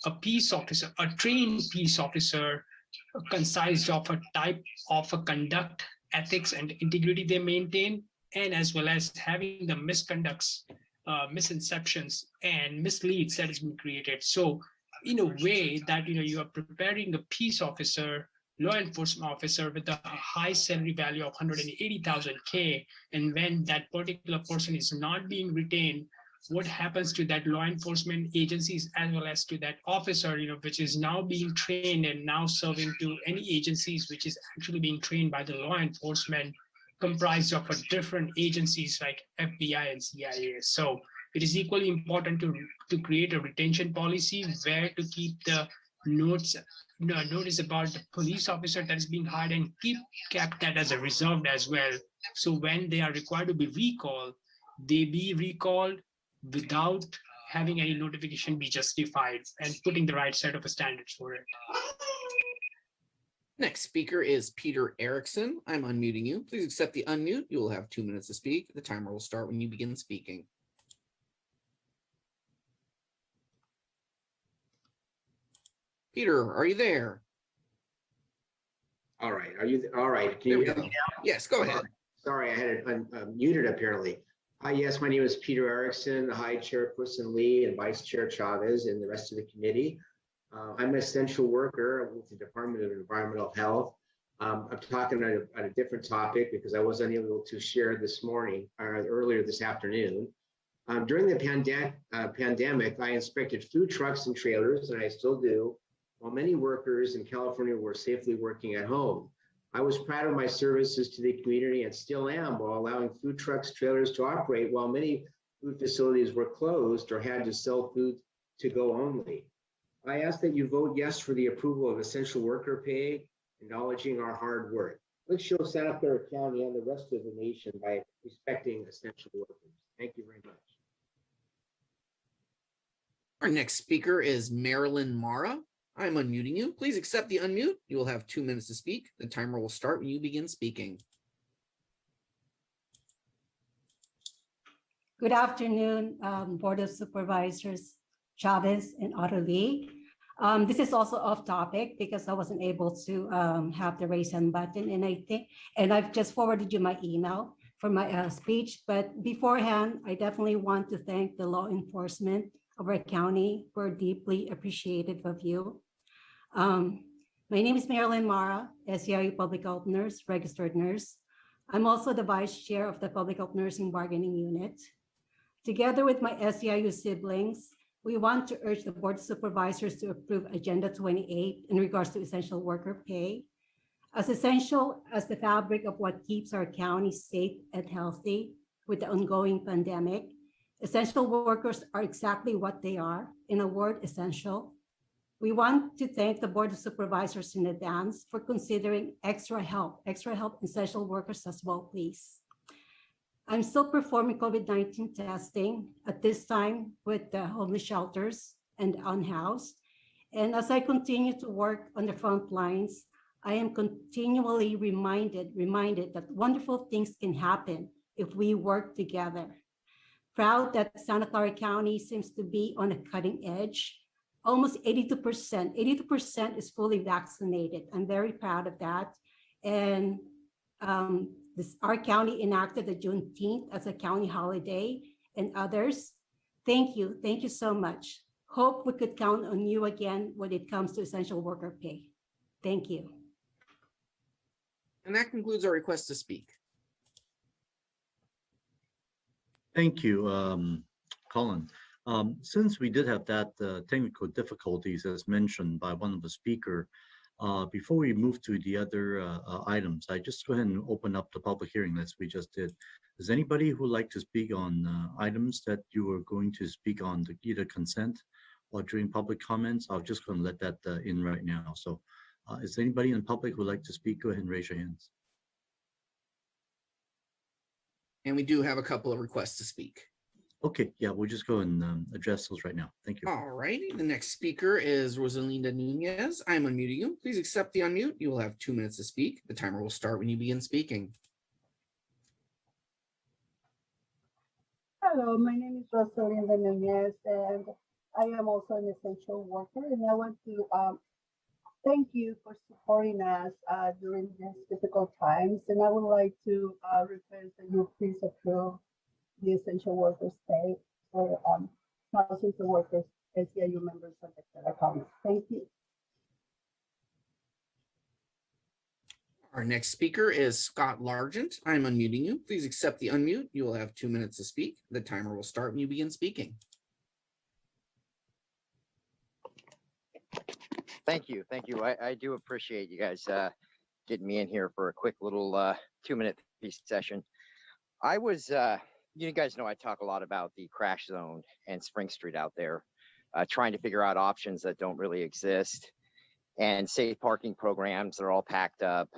a peace officer, a trained peace officer, consisted of a type of a conduct, ethics, and integrity they maintain, and as well as having the misconducts, misconceptions, and misleads that has been created. So, in a way that, you know, you are preparing a peace officer, law enforcement officer with a high salary value of 180,000 K, and when that particular person is not being retained, what happens to that law enforcement agencies as well as to that officer, you know, which is now being trained and now serving to any agencies which is actually being trained by the law enforcement comprised of different agencies like FBI and CIA. So it is equally important to create a retention policy where to keep the notice about the police officer that is being hired and kept that as a reserved as well. So when they are required to be recalled, they be recalled without having any notification be justified and putting the right set of standards for it. Next speaker is Peter Erickson. I'm unmuting you. Please accept the unmute. You will have 2 minutes to speak. The timer will start when you begin speaking. Peter, are you there? All right. Are you all right? Can you hear me now? Yes, go ahead. Sorry, I had it muted apparently. Hi, yes, my name is Peter Erickson. Hi, Chairperson Lee and Vice Chair Chavez and the rest of the committee. I'm an essential worker with the Department of Environmental Health. I'm talking on a different topic because I was unable to share this morning or earlier this afternoon. During the pandemic, I inspected food trucks and trailers, and I still do, while many workers in California were safely working at home. I was proud of my services to the community and still am, while allowing food trucks, trailers to operate while many food facilities were closed or had to sell food to go only. I ask that you vote yes for the approval of essential worker pay, acknowledging our hard work. Let's show Santa Clara County and the rest of the nation by respecting essential workers. Thank you very much. Our next speaker is Marilyn Mara. I'm unmuting you. Please accept the unmute. You will have 2 minutes to speak. The timer will start when you begin speaking. Good afternoon, Board of Supervisors Chavez and Otterly. This is also off topic because I wasn't able to have the raise hand button, and I've just forwarded you my email for my speech. But beforehand, I definitely want to thank the law enforcement of our county. We're deeply appreciative of you. My name is Marilyn Mara, SEIU Public Health Nurse, registered nurse. I'm also the Vice Chair of the Public Health Nursing Bargaining Unit. Together with my SEIU siblings, we want to urge the Board of Supervisors to approve Agenda 28 in regards to essential worker pay. As essential as the fabric of what keeps our county safe and healthy with the ongoing pandemic, essential workers are exactly what they are, in a word, essential. We want to thank the Board of Supervisors in advance for considering extra help essential workers as well, please. I'm still performing COVID-19 testing at this time with the homeless shelters and unhoused. And as I continue to work on the front lines, I am continually reminded that wonderful things can happen if we work together. Proud that Santa Clara County seems to be on a cutting edge. Almost 82% is fully vaccinated. I'm very proud of that. And our county enacted the Juneteenth as a county holiday, and others. Thank you so much. Hope we could count on you again when it comes to essential worker pay. Thank you. And that concludes our request to speak. Thank you, Colin. Since we did have that technical difficulties as mentioned by one of the speaker, before we move to the other items, I just go ahead and open up the public hearing as we just did. Is anybody who would like to speak on items that you are going to speak on either consent or during public comments? I'm just going to let that in right now. So is anybody in the public who would like to speak? Go ahead and raise your hands. And we do have a couple of requests to speak. Okay, yeah, we'll just go and address those right now. Thank you. All righty. The next speaker is Rosalinda Nunez. I'm unmuting you. Please accept the unmute. You will have 2 minutes to speak. The timer will start when you begin speaking. Hello, my name is Rosalinda Nunez, and I am also an essential worker. And I want to thank you for supporting us during these difficult times. And I would like to request that you please approve the essential workers pay for thousands of workers, SEIU members of the Clara County. Thank you. Our next speaker is Scott Largent. I'm unmuting you. Please accept the unmute. You will have 2 minutes to speak. The timer will start when you begin speaking. Thank you. I do appreciate you guys getting me in here for a quick little 2-minute piece session. I was, you guys know I talk a lot about the crash zone and Spring Street out there, trying to figure out options that don't really exist. And safe parking programs, they're all packed up.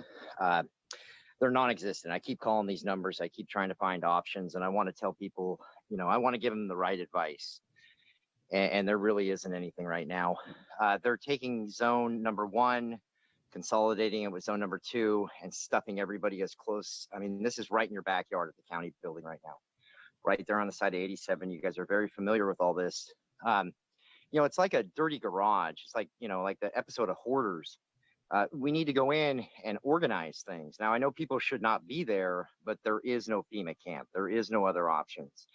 They're non-existent. I keep calling these numbers. I keep trying to find options. And I want to tell people, I want to give them the right advice. And there really isn't anything right now. They're taking zone number 1, consolidating it with zone number 2, and stuffing everybody as close. I mean, this is right in your backyard at the county building right now, right there on the side of 87. You guys are very familiar with all this. It's like a dirty garage. It's like, like the episode of Hoarders. We need to go in and organize things. Now, I know people should not be there, but there is no FEMA camp. There is no other options.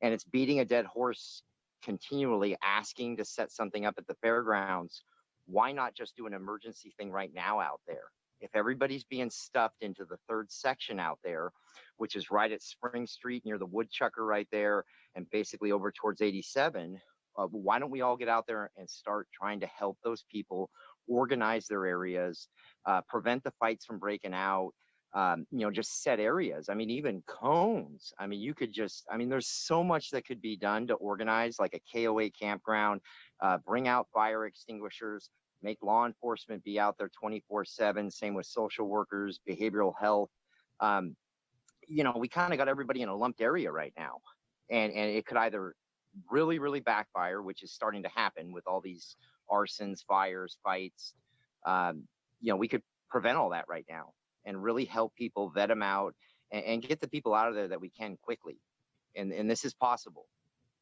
And it's beating a dead horse continually asking to set something up at the fairgrounds. Why not just do an emergency thing right now out there? If everybody's being stuffed into the 3rd section out there, which is right at Spring Street near the Woodchucker right there, and basically over towards 87, why don't we all get out there and start trying to help those people organize their areas, prevent the fights from breaking out, just set areas. I mean, even cones. I mean, you could just, I mean, there's so much that could be done to organize like a KOA campground, bring out fire extinguishers, make law enforcement be out there 24/7. Same with social workers, behavioral health. We kind of got everybody in a lumped area right now. And it could either really, really backfire, which is starting to happen with all these arsons, fires, fights. We could prevent all that right now and really help people, vet them out, and get the people out of there that we can quickly. And this is possible.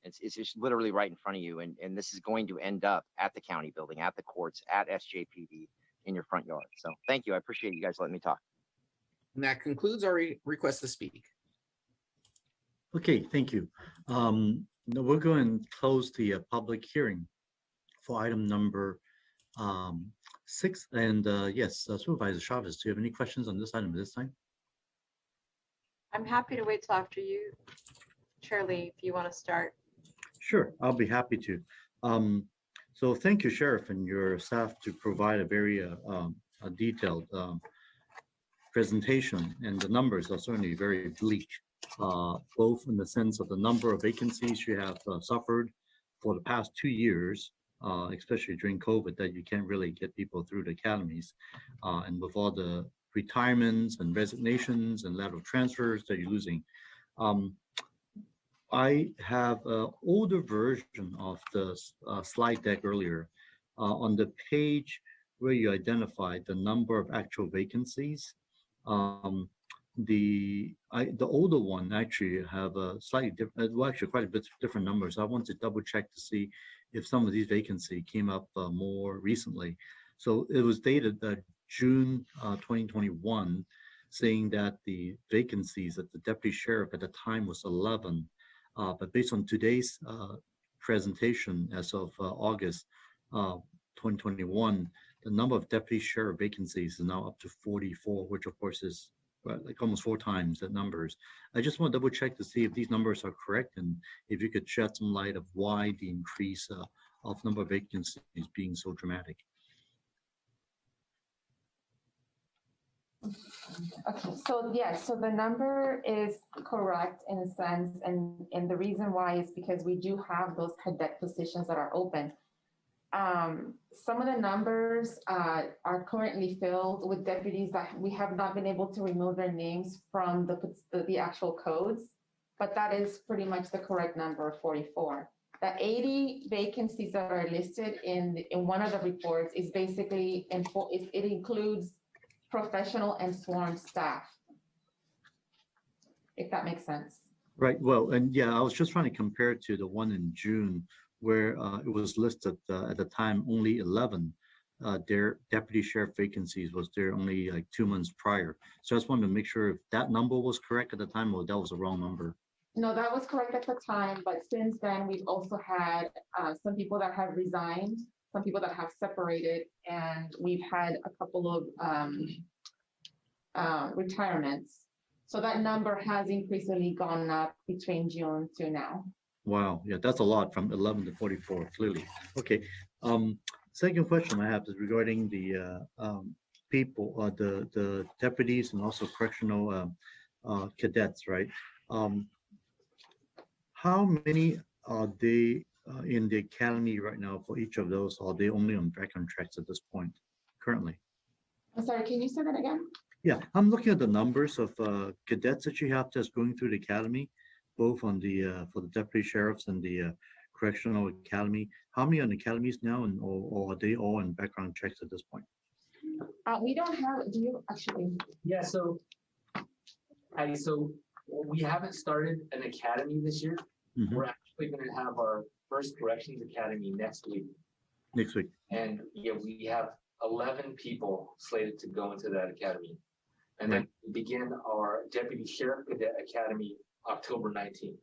It's just literally right in front of you. And this is going to end up at the county building, at the courts, at SJPD, in your front yard. So thank you. I appreciate you guys letting me talk. And that concludes our request to speak. Okay, thank you. Now we're going to close the public hearing for item number 6. And yes, Supervisor Chavez, do you have any questions on this item at this time? I'm happy to wait till after you, Shirley, if you want to start. Sure, I'll be happy to. So thank you, Sheriff, and your staff to provide a very detailed presentation, and the numbers are certainly very bleak, both in the sense of the number of vacancies you have suffered for the past 2 years, especially during COVID, that you can't really get people through the academies, and with all the retirements and resignations and lateral transfers that you're losing. I have an older version of the slide deck earlier. On the page where you identified the number of actual vacancies, the older one actually have a slightly different, well, actually quite a bit different numbers. I want to double check to see if some of these vacancy came up more recently. So it was dated June 2021, saying that the vacancies at the deputy sheriff at the time was 11. But based on today's presentation as of August 2021, the number of deputy sheriff vacancies is now up to 44, which of course is like almost 4 times the numbers. I just want to double check to see if these numbers are correct, and if you could shed some light of why the increase of number of vacancies being so dramatic. Okay, so yes, so the number is correct in a sense, and the reason why is because we do have those cadet positions that are open. Some of the numbers are currently filled with deputies that we have not been able to remove their names from the actual codes, but that is pretty much the correct number, 44. The 80 vacancies that are listed in one of the reports is basically, it includes professional and sworn staff, if that makes sense. Right. Well, and yeah, I was just trying to compare it to the one in June, where it was listed at the time only 11 their deputy sheriff vacancies was there only like 2 months prior. So I just wanted to make sure if that number was correct at the time or that was the wrong number. No, that was correct at the time, but since then we've also had some people that have resigned, some people that have separated, and we've had a couple of retirements. So that number has increasingly gone up between June to now. Wow, yeah, that's a lot from 11 to 44, clearly. Okay, second question I have is regarding the people, the deputies and also correctional cadets, right? How many are they in the academy right now for each of those? Or are they only on background checks at this point currently? I'm sorry, can you say that again? Yeah, I'm looking at the numbers of cadets that you have that's going through the academy, both on the for the deputy sheriffs and the correctional academy. How many on the academies now, and or are they all in background checks at this point? We don't have. Do you actually? Yeah. So we haven't started an academy this year. Mm-hmm. We're actually going to have our first corrections academy next week. Next week. And yeah, we have 11 people slated to go into that academy. And then we begin our Deputy Sheriff Cadet Academy October 19th.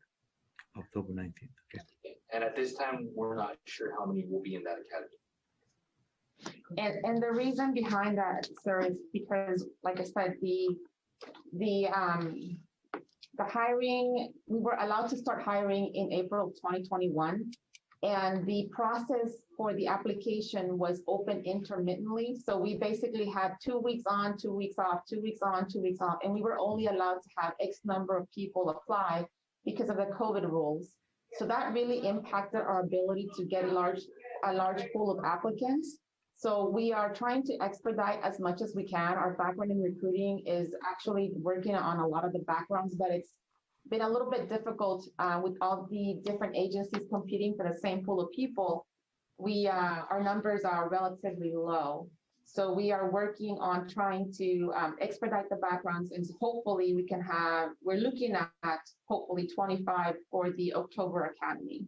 October 19th, okay. And at this time, we're not sure how many will be in that academy. And the reason behind that, sir, is because, like I said, the hiring, we were allowed to start hiring in April 2021. And the process for the application was open intermittently. So we basically had 2 weeks on, 2 weeks off, 2 weeks on, 2 weeks off, and we were only allowed to have X number of people apply because of the COVID rules. So that really impacted our ability to get a large pool of applicants. So we are trying to expedite as much as we can. Our background in recruiting is actually working on a lot of the backgrounds, but it's been a little bit difficult with all the different agencies competing for the same pool of people. Our numbers are relatively low. So we are working on trying to expedite the backgrounds, and hopefully we're looking at hopefully 25 for the October Academy.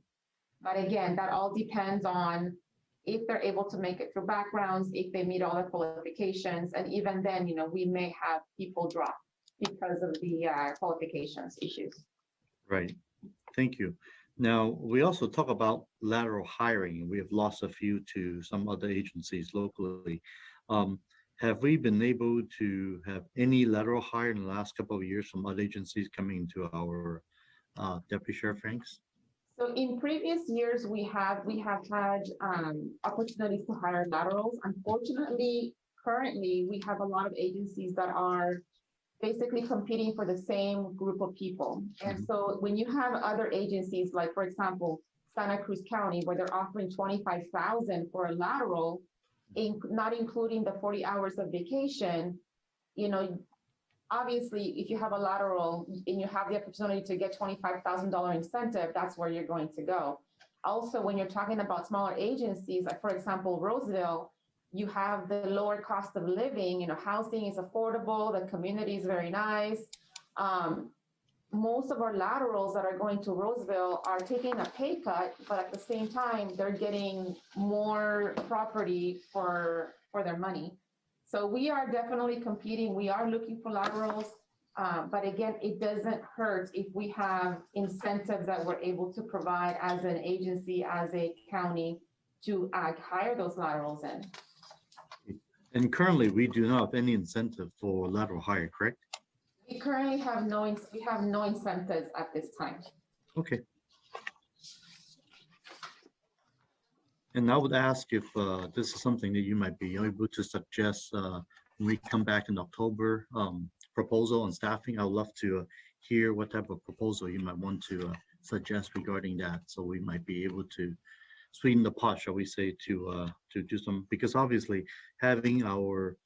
But again, that all depends on if they're able to make it through backgrounds, if they meet all the qualifications, and even then, we may have people drop because of the qualifications issues. Right. Thank you. Now, we also talk about lateral hiring. We have lost a few to some other agencies locally. Have we been able to have any lateral hire in the last couple of years from other agencies coming to our deputy sheriff ranks? So in previous years, we have had opportunities to hire laterals. Unfortunately, currently, we have a lot of agencies that are basically competing for the same group of people. And so when you have other agencies, like for example, Santa Cruz County, where they're offering $25,000 for a lateral, not including the 40 hours of vacation, obviously, if you have a lateral and you have the opportunity to get $25,000 incentive, that's where you're going to go. Also, when you're talking about smaller agencies, like for example, Roseville, you have the lower cost of living, housing is affordable, the community is very nice. Most of our laterals that are going to Roseville are taking a pay cut, but at the same time, they're getting more property for their money. So we are definitely competing. We are looking for laterals, but again, it doesn't hurt if we have incentives that we're able to provide as an agency, as a county, to hire those laterals in. And currently, we do not have any incentive for lateral hire, correct? We currently have no incentives at this time. Okay. And I would ask if this is something that you might be able to suggest when we come back in October, proposal on staffing. I would love to hear what type of proposal you might want to suggest regarding that. So we might be able to sweeten the pot, shall we say, to do some, because obviously having our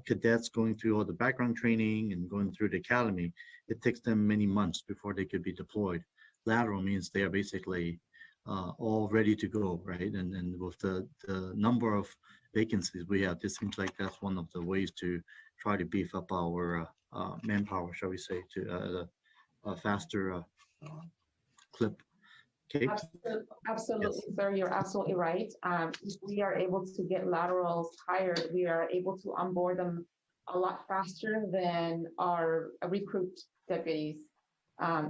cadets going through all the background training and going through the academy, it takes them many months before they could be deployed. Lateral means they are basically all ready to go, right? And with the number of vacancies we have, this seems like that's one of the ways to try to beef up our manpower, shall we say, to a faster clip. Okay. Absolutely, Yes. sir. You're absolutely right. If we are able to get laterals hired, we are able to onboard them a lot faster than our recruit deputies.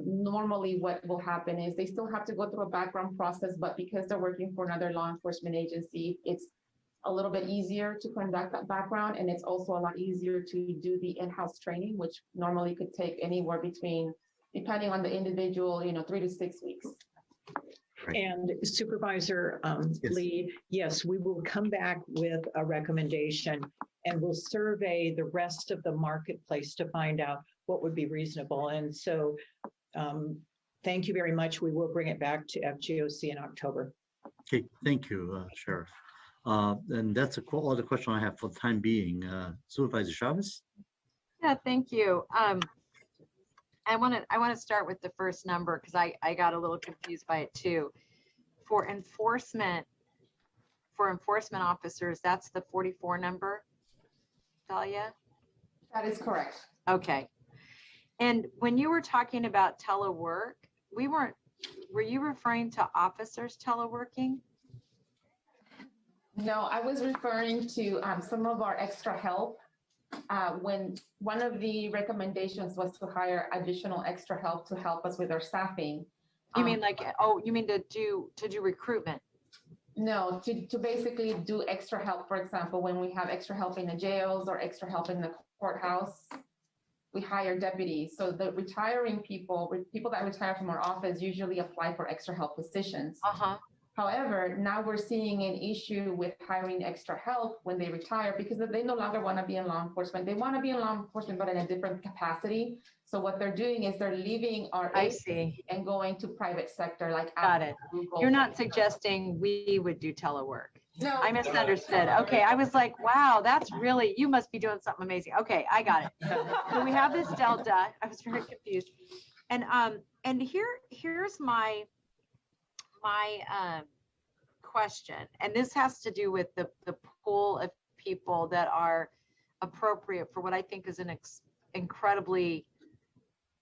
Normally what will happen is they still have to go through a background process, but because they're working for another law enforcement agency, it's a little bit easier to conduct that background. And it's also a lot easier to do the in-house training, which normally could take anywhere between, depending on the individual, 3 to 6 weeks. And Supervisor Lee, yes, we will come back with a recommendation and we'll survey the rest of the marketplace to find out what would be reasonable. And so thank you very much. We will bring it back to FGOC in October. Okay, thank you, Sheriff. And that's all the question I have for the time being. Supervisor Chavez? Yeah, thank you. I want to start with the first number because I got a little confused by it too. For enforcement officers, that's the 44 number, Dahlia? That is correct. Okay. And when you were talking about telework, were you referring to officers teleworking? No, I was referring to some of our extra help. When one of the recommendations was to hire additional extra help to help us with our staffing. You mean you mean to do recruitment? No, to basically do extra help. For example, when we have extra help in the jails or extra help in the courthouse, we hire deputies. So the retiring people that retire from our office usually apply for extra help positions. However, now we're seeing an issue with hiring extra help when they retire because they no longer want to be in law enforcement. They want to be in law enforcement, but in a different capacity. So what they're doing is they're leaving our I agency see. and going to private sector like Got Apple, it. Google. You're not suggesting we would do telework. No. I misunderstood. Okay, I was like, wow, that's really, you must be doing something amazing. Okay, I got it. So we have this delta. I was very confused. And here's my question, and this has to do with the pool of people that are appropriate for what I think is an incredibly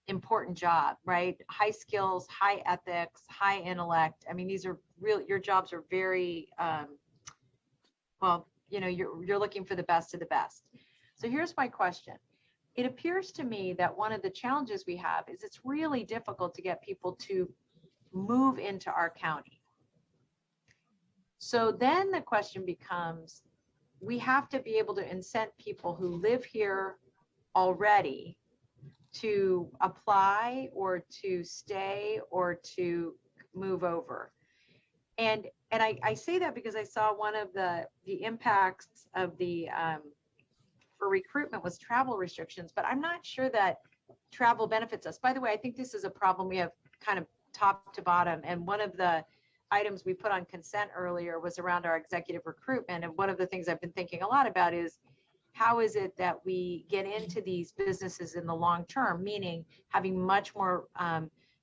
important job, right? High skills, high ethics, high intellect. I mean, these are real, your jobs are very, well, you know, you're looking for the best of the best. So here's my question. It appears to me that one of the challenges we have is it's really difficult to get people to move into our county. So then the question becomes, we have to be able to incent people who live here already to apply or to stay or to move over. And I say that because I saw one of the impacts of the for recruitment was travel restrictions, but I'm not sure that travel benefits us. By the way, I think this is a problem we have kind of top to bottom. And one of the items we put on consent earlier was around our executive recruitment. And one of the things I've been thinking a lot about is how is it that we get into these businesses in the long term, meaning having much more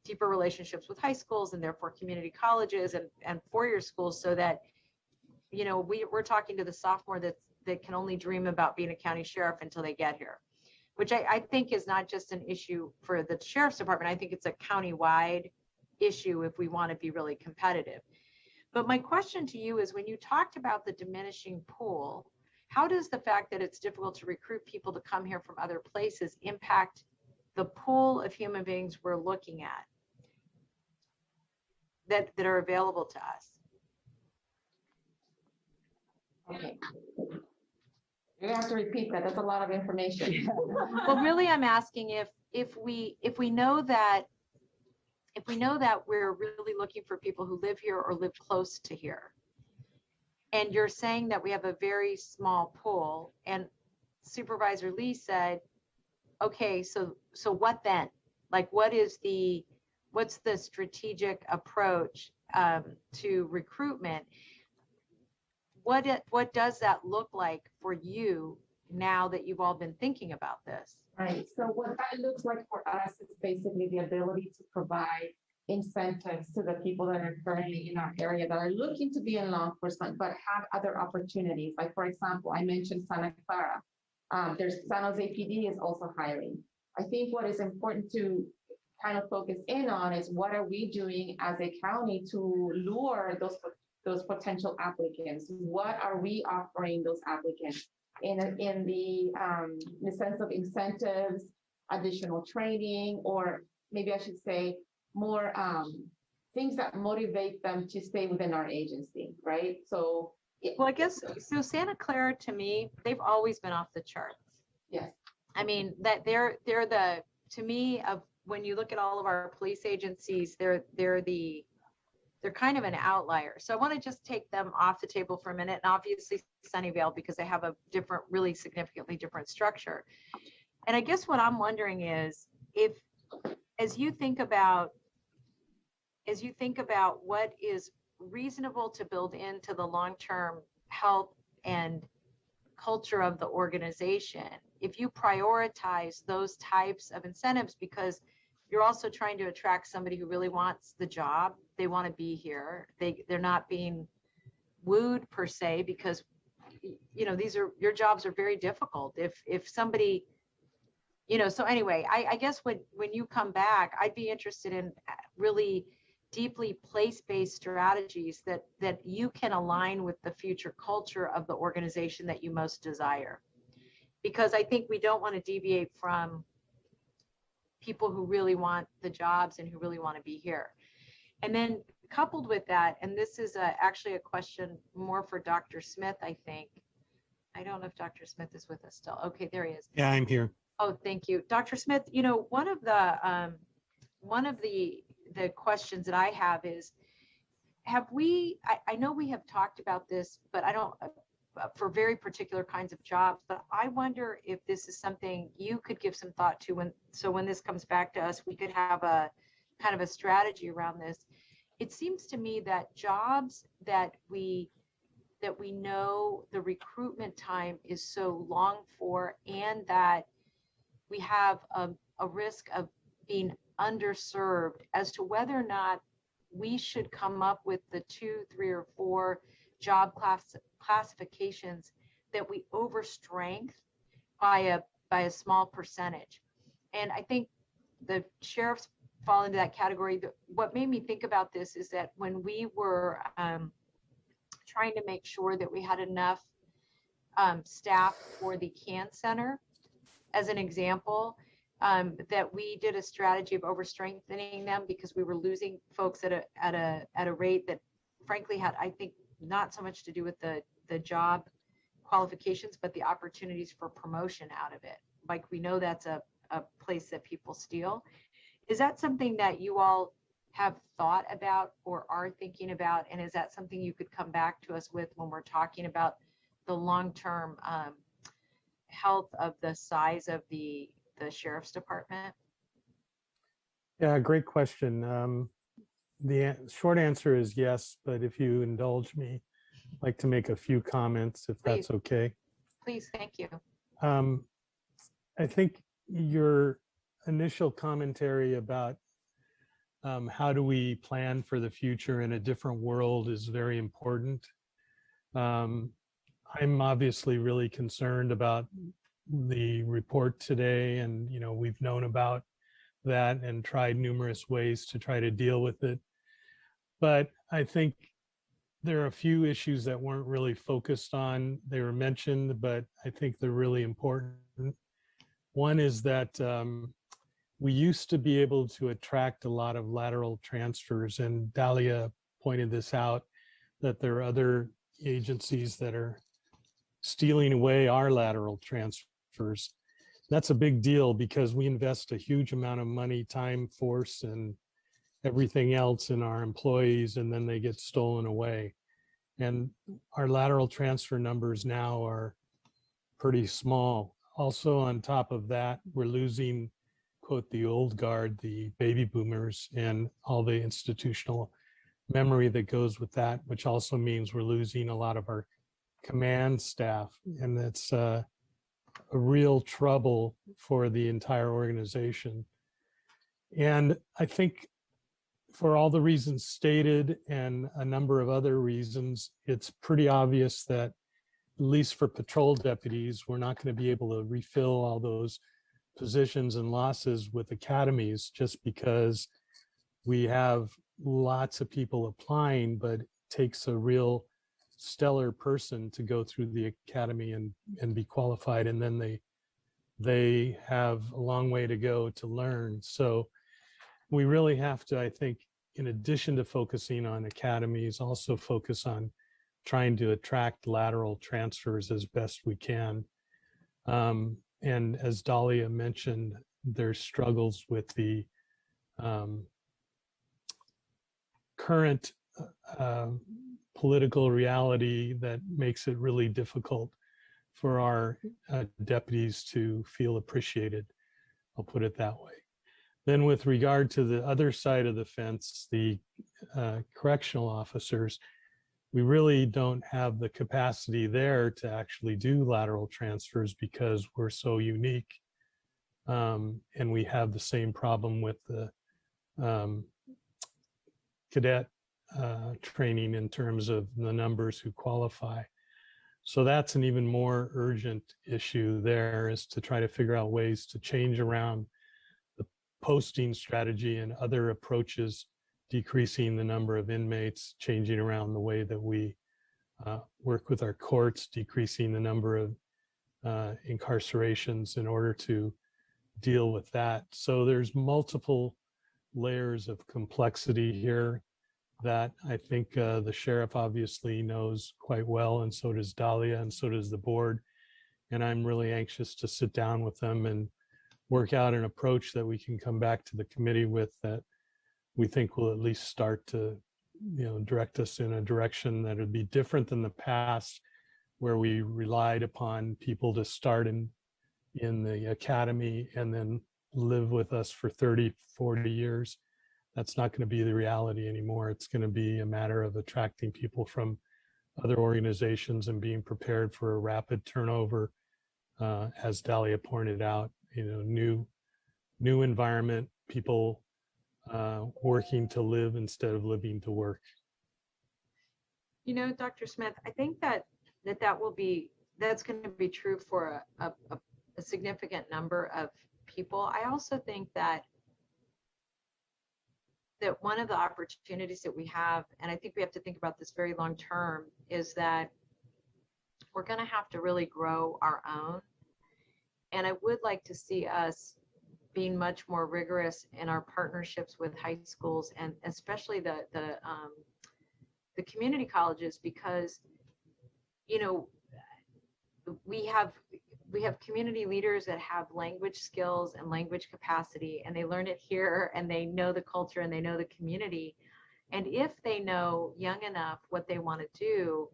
deeper relationships with high schools and therefore community colleges and four-year schools, so that, you know, we're talking to the sophomore that can only dream about being a county sheriff until they get here, which I think is not just an issue for the sheriff's department. I think it's a county-wide issue if we want to be really competitive. But my question to you is, when you talked about the diminishing pool, how does the fact that it's difficult to recruit people to come here from other places impact the pool of human beings we're looking at that are available to us? Okay. You're gonna have to repeat that. That's a lot of information. Well, really, I'm asking if we know that we're really looking for people who live here or live close to here, and you're saying that we have a very small pool, and Supervisor Lee said, okay, so what then? Like, what's the strategic approach to recruitment? What does that look like for you now that you've all been thinking about this? Right. So what that looks like for us is basically the ability to provide incentives to the people that are currently in our area that are looking to be in law enforcement, but have other opportunities. Like, for example, I mentioned Santa Clara. There's San Jose PD is also hiring. I think what is important to kind of focus in on is what are we doing as a county to lure those potential applicants? What are we offering those applicants in the sense of incentives, additional training, or maybe I should say more things that motivate them to stay within our agency, right? So, well, I guess, so Santa Clara, to me, they've always been off the charts. Yes. I mean, that they're the, to me, of when you look at all of our police agencies, they're kind of an outlier. So I want to just take them off the table for a minute, and obviously Sunnyvale, because they have a different, really significantly different structure. And I guess what I'm wondering is, if, as you think about what is reasonable to build into the long-term health and culture of the organization, if you prioritize those types of incentives, because you're also trying to attract somebody who really wants the job, they want to be here, they're not being wooed per se, because, you know, your jobs are very difficult. If somebody, you know, so anyway, I guess when you come back, I'd be interested in really deeply place-based strategies that you can align with the future culture of the organization that you most desire. Because I think we don't want to deviate from people who really want the jobs and who really want to be here. And then coupled with that, and this is actually a question more for Dr. Smith, I think. I don't know if Dr. Smith is with us still. Okay, there he is. Yeah, I'm here. Oh, thank you. Dr. Smith, you know, one of the questions that I have is, have we, I know we have talked about this, but I don't, for very particular kinds of jobs, but I wonder if this is something you could give some thought to when this comes back to us, we could have a kind of a strategy around this. It seems to me that jobs that we know the recruitment time is so long for, and that we have a risk of being underserved, as to whether or not we should come up with the 2, 3, or 4 job classifications that we overstrength by a small percentage. And I think the sheriffs fall into that category. What made me think about this is that when we were trying to make sure that we had enough staff for the CAN Center, as an example, that we did a strategy of overstrengthening them because we were losing folks at a rate that frankly had, I think, not so much to do with the job qualifications, but the opportunities for promotion out of it. Like, we know that's a place that people steal. Is that something that you all have thought about or are thinking about? And is that something you could come back to us with when we're talking about the long-term health of the size of the sheriff's department? Yeah, great question. The short answer is yes, but if you indulge me, I'd like to make a few comments, if Please. that's okay. Please, thank you. I think your initial commentary about how do we plan for the future in a different world is very important. I'm obviously really concerned about the report today, and we've known about that and tried numerous ways to try to deal with it. But I think there are a few issues that weren't really focused on. They were mentioned, but I think they're really important. One is that we used to be able to attract a lot of lateral transfers, and Dahlia pointed this out, that there are other agencies that are stealing away our lateral transfers. That's a big deal because we invest a huge amount of money, time, force, and everything else in our employees, and then they get stolen away. And our lateral transfer numbers now are pretty small. Also, on top of that, we're losing, quote, the old guard, the baby boomers, and all the institutional memory that goes with that, which also means we're losing a lot of our command staff. And it's a real trouble for the entire organization. And I think for all the reasons stated and a number of other reasons, it's pretty obvious that, at least for patrol deputies, we're not going to be able to refill all those positions and losses with academies, just because we have lots of people applying, but it takes a real stellar person to go through the academy and be qualified, and then they have a long way to go to learn. So we really have to, I think, in addition to focusing on academies, also focus on trying to attract lateral transfers as best we can. And as Dahlia mentioned, there's struggles with the current political reality that makes it really difficult for our deputies to feel appreciated. I'll put it that way. Then with regard to the other side of the fence, the correctional officers, we really don't have the capacity there to actually do lateral transfers because we're so unique. And we have the same problem with the cadet training in terms of the numbers who qualify. So that's an even more urgent issue there, is to try to figure out ways to change around the posting strategy and other approaches, decreasing the number of inmates, changing around the way that we work with our courts, decreasing the number of incarcerations in order to deal with that. So there's multiple layers of complexity here that I think the sheriff obviously knows quite well, and so does Dahlia, and so does the board. And I'm really anxious to sit down with them and work out an approach that we can come back to the committee with, that we think will at least start to direct us in a direction that would be different than the past, where we relied upon people to start in the academy and then live with us for 30, 40 years. That's not going to be the reality anymore. It's going to be a matter of attracting people from other organizations and being prepared for a rapid turnover, as Dahlia pointed out, new environment, people working to live instead of living to work. Dr. Smith, I think that's going to be true for a significant number of people. I also think that one of the opportunities that we have, and I think we have to think about this very long term, is that we're going to have to really grow our own. And I would like to see us being much more rigorous in our partnerships with high schools, and especially the community colleges, because we have community leaders that have language skills and language capacity, and they learn it here, and they know the culture and they know the community. And if they know young enough what they want to do,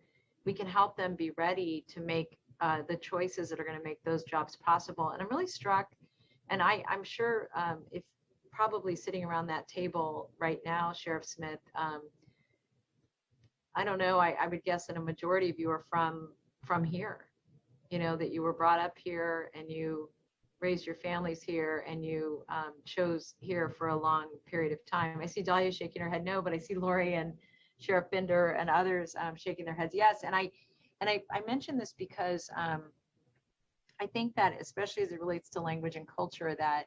we can help them be ready to make the choices that are going to make those jobs possible. And I'm really struck, and I'm sure if probably sitting around that table right now, Sheriff Smith, I don't know, I would guess that a majority of you are from here, that you were brought up here and you raised your families here and you chose here for a long period of time. I see Dahlia shaking her head no, but I see Lori and Sheriff Bender and others shaking their heads yes. And I mention this because I think that, especially as it relates to language and culture, that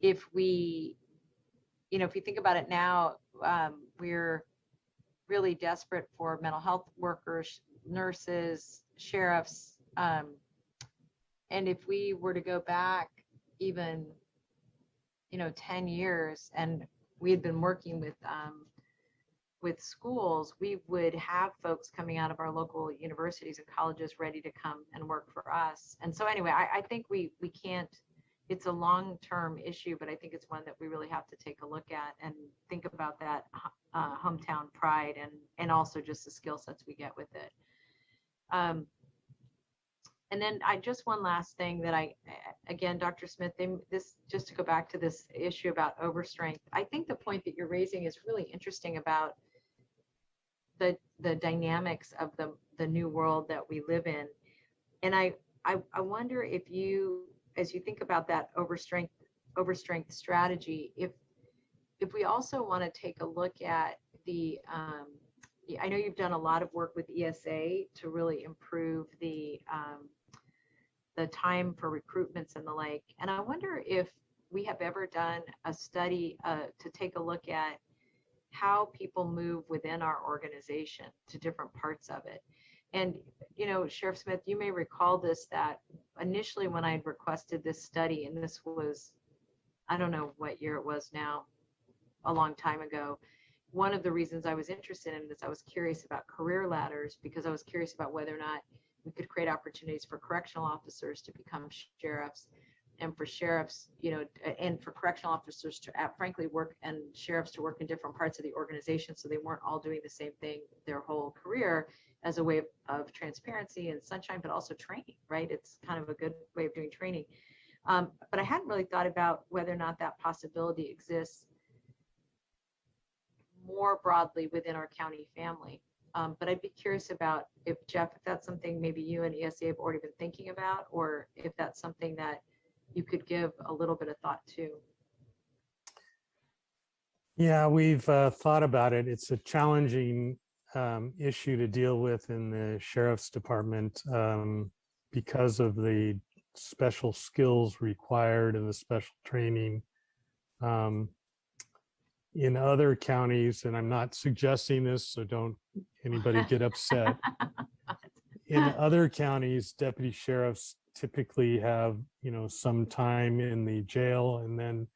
if we think about it now, we're really desperate for mental health workers, nurses, sheriffs. And if we were to go back even, 10 years, and we had been working with schools, we would have folks coming out of our local universities and colleges ready to come and work for us. And so anyway, I think we can't, it's a long-term issue, but I think it's one that we really have to take a look at and think about that hometown pride and also just the skill sets we get with it. And then just one last thing that again, Dr. Smith, just to go back to this issue about overstrength, I think the point that you're raising is really interesting about the dynamics of the new world that we live in. And I wonder if you, as you think about that overstrength strategy, if we also want to take a look at I know you've done a lot of work with ESA to really improve the time for recruitments and the like. And I wonder if we have ever done a study to take a look at how people move within our organization to different parts of it. And, Sheriff Smith, you may recall this, that initially when I had requested this study, and this was, I don't know what year it was now, a long time ago, one of the reasons I was interested in this, I was curious about career ladders, because I was curious about whether or not we could create opportunities for correctional officers to become sheriffs, and for sheriffs, and for correctional officers to frankly work, and sheriffs to work in different parts of the organization, so they weren't all doing the same thing their whole career, as a way of transparency and sunshine, but also training, right? It's kind of a good way of doing training. But I hadn't really thought about whether or not that possibility exists more broadly within our county family. But I'd be curious about if that's something maybe you and ESA have already been thinking about, or if that's something that you could give a little bit of thought to. Yeah, we've thought about it. It's a challenging issue to deal with in the sheriff's department because of the special skills required and the special training. In other counties, and I'm not suggesting this, so don't anybody get upset. In other counties, deputy sheriffs typically have, some time in the jail, and then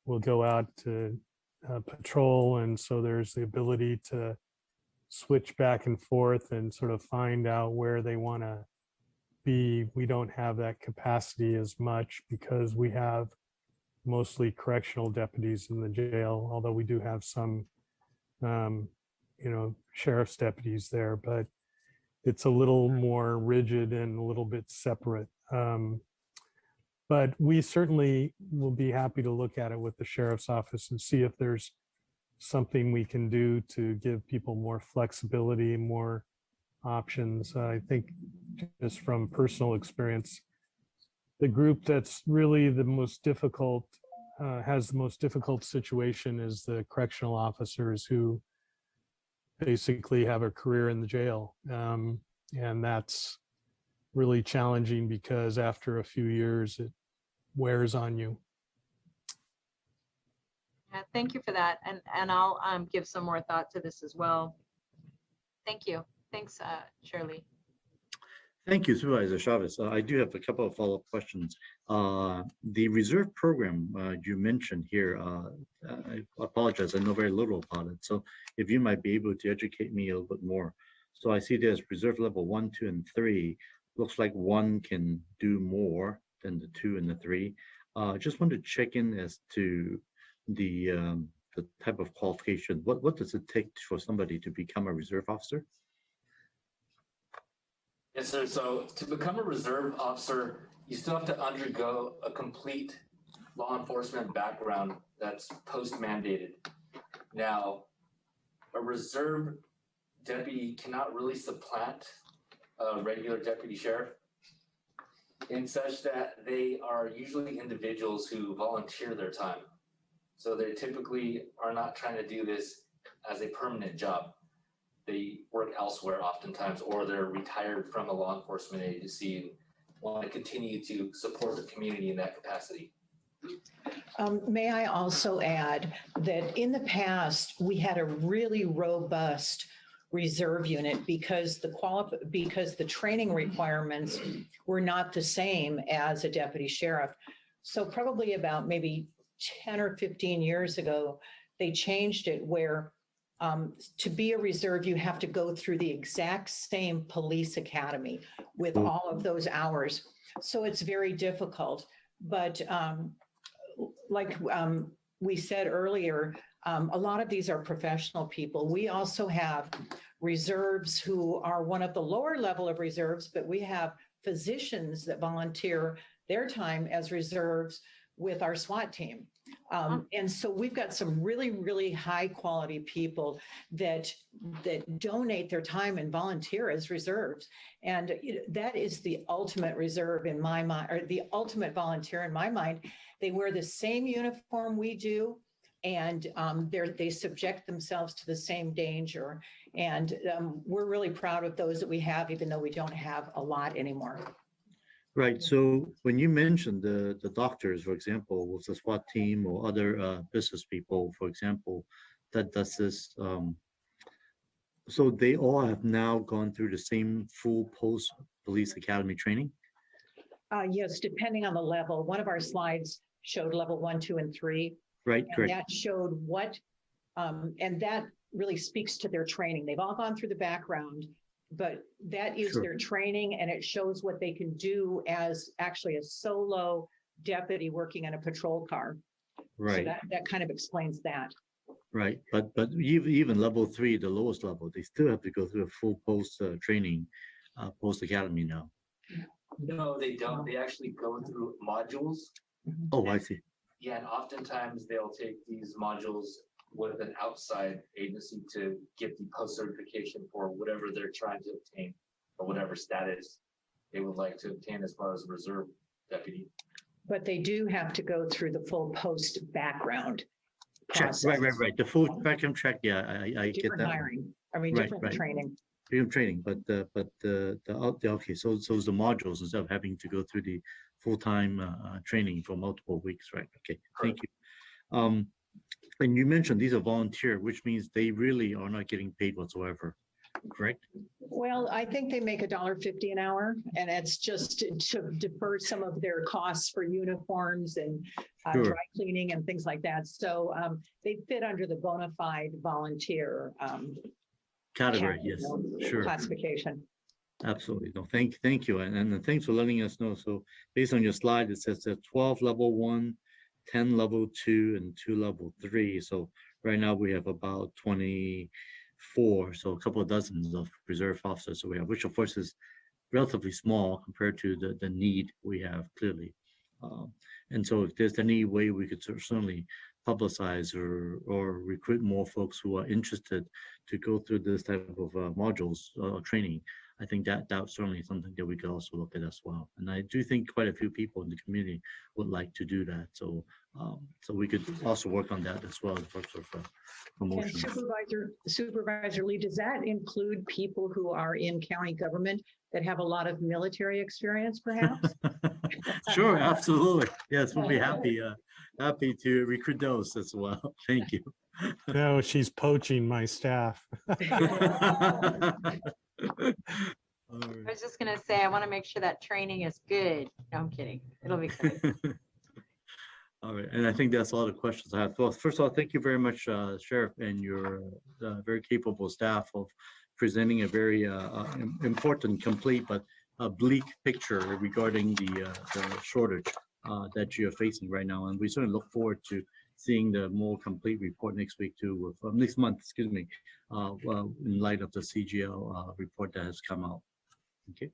will go out to patrol. And so there's the ability to switch back and forth and sort of find out where they want to be. We don't have that capacity as much because we have mostly correctional deputies in the jail, although we do have some sheriff's deputies there, but it's a little more rigid and a little bit separate. But we certainly will be happy to look at it with the sheriff's office and see if there's something we can do to give people more flexibility, more options. I think just from personal experience, the group that's really the most difficult, has the most difficult situation is the correctional officers who basically have a career in the jail. And that's really challenging because after a few years, it wears on you. Yeah, thank you for that. And I'll give some more thought to this as well. Thank you. Thanks, Shirley. Thank you, Supervisor Chavez. I do have a couple of follow-up questions. The reserve program you mentioned here, I apologize, I know very little about it. So if you might be able to educate me a little bit more. So I see there's reserve level 1, 2, and 3. Looks like 1 can do more than the 2 and the 3. Just want to check in as to the type of qualification. What does it take for somebody to become a reserve officer? Yes, sir. So to become a reserve officer, you still have to undergo a complete law enforcement background that's post-mandated. Now, a reserve deputy cannot really supplant a regular deputy sheriff in such that they are usually individuals who volunteer their time. So they typically are not trying to do this as a permanent job. They work elsewhere oftentimes, or they're retired from a law enforcement agency and want to continue to support the community in that capacity. May I also add that in the past, we had a really robust reserve unit because the training requirements were not the same as a deputy sheriff. So probably about maybe 10 or 15 years ago, they changed it where to be a reserve, you have to go through the exact same police academy with all of those hours. So it's very difficult. But like we said earlier, a lot of these are professional people. We also have reserves who are one of the lower level of reserves, but we have physicians that volunteer their time as reserves with our SWAT team. And so we've got some really, really high quality people that donate their time and volunteer as reserves. And that is the ultimate reserve in my mind, or the ultimate volunteer in my mind. They wear the same uniform we do, and they subject themselves to the same danger. And we're really proud of those that we have, even though we don't have a lot anymore. Right. So when you mentioned the doctors, for example, with the SWAT team or other business people, for example, that does this, so they all have now gone through the same full post police academy training? Yes, depending on the level. One of our slides showed level 1, 2, and 3. Right, and correct. That showed what, and that really speaks to their training. They've all gone through the background, but that is their training, and it shows what they can do as actually a solo deputy working in a patrol car. Right. So that kind of explains that. Right, but even level 3, the lowest level, they still have to go through a full post training, post academy now. No, they don't. They actually go through modules. Oh, I see. Yeah, and oftentimes they'll take these modules with an outside agency to get the post certification for whatever they're trying to obtain or whatever status they would like to obtain as far as a reserve deputy. But they do have to go through the full post background Check. process. Right. The full background check. Yeah, I get Different that. hiring. I mean, Right, different training. Different training, but okay. So it's the modules instead of having to go through the full-time training for multiple weeks, right? Okay, thank you. And you mentioned these are volunteer, which means they really are not getting paid whatsoever, correct? Well, I think they make $1.50 an hour, and it's just to defer some of their costs for uniforms and dry cleaning and things like that. So they fit under the bona fide volunteer Category, yes, sure. Classification. Absolutely. No, thank you. And thanks for letting us know. So based on your slide, it says that 12 level 1, 10 level 2, and 2 level 3. So right now we have about 20 4, so a couple of dozens of reserve officers we have, which of course is relatively small compared to the need we have clearly. And so if there's any way we could certainly publicize or recruit more folks who are interested to go through this type of modules training, I think that's certainly something that we could also look at as well. And I do think quite a few people in the community would like to do that. So so we could also work on that as well in terms of And promotion. Supervisor Lee, does that include people who are in county government that have a lot of military experience, perhaps? Sure, absolutely. Yes, we'll be happy to recruit those as well. Thank you. No, she's poaching my staff. I was just gonna say, I want to make sure that training is good. No, I'm kidding. It'll be good. All right, and I think that's all the questions I have. Well, first of all, thank you very much, Sheriff, and your very capable staff of presenting a very important, complete, but bleak picture regarding the shortage that you're facing right now. And we certainly look forward to seeing the more complete report next week too, with next month, excuse me, in light of the CGL report that has come out. Okay.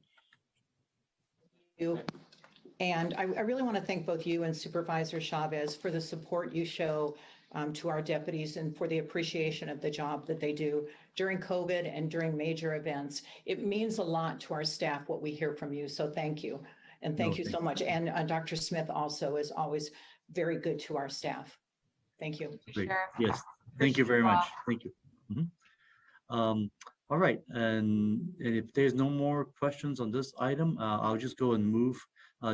You. And I really want to thank both you and Supervisor Chavez for the support you show to our deputies and for the appreciation of the job that they do during COVID and during major events. It means a lot to our staff what we hear from you. So thank you. And thank you so much. And Dr. Smith also is always very good to our staff. Thank you. Great. Yes, thank you very much. Thank you. All right, and if there's no more questions on this item, I'll just go and move.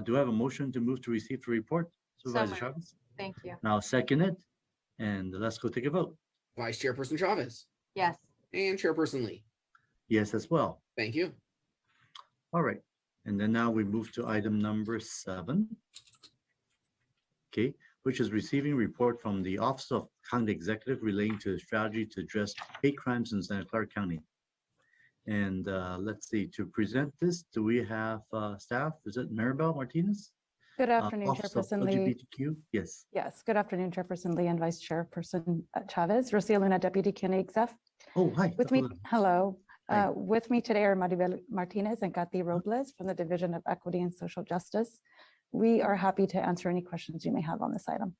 Do I have a motion to move to receive the report, Supervisor Chavez? Thank you. Now second it, and let's go take a vote. Vice Chairperson Chavez. Yes. And Chairperson Lee. Yes, as well. Thank you. All right, and then now we move to item number 7. Okay, which is receiving report from the Office of County Executive relating to the strategy to address hate crimes in Santa Clara County. And let's see, to present this, do we have staff? Is it Maribel Martinez? Good afternoon, Office of Chairperson Lee. LGBTQ? Yes. Yes, good afternoon, Chairperson Lee and Vice Chairperson Chavez. Rosia Luna, Deputy County Exec. Oh, hi. With me, hello. Hi. With me today are Maribel Martinez and Kathy Robles from the Division of Equity and Social Justice. We are happy to answer any questions you may have on this item.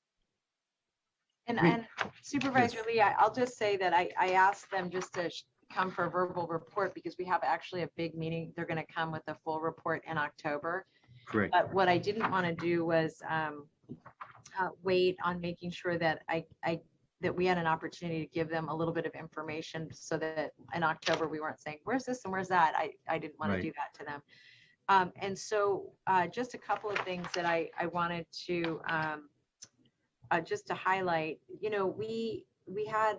And Supervisor Lee, I'll just say that I asked them just to come for a verbal report because we have actually a big meeting. They're going to come with a full report in October. Correct. But what I didn't want to do was wait on making sure that that we had an opportunity to give them a little bit of information so that in October we weren't saying, where's this and where's that? I didn't want to do that to them. And so just a couple of things that I wanted to just to highlight. You know, we had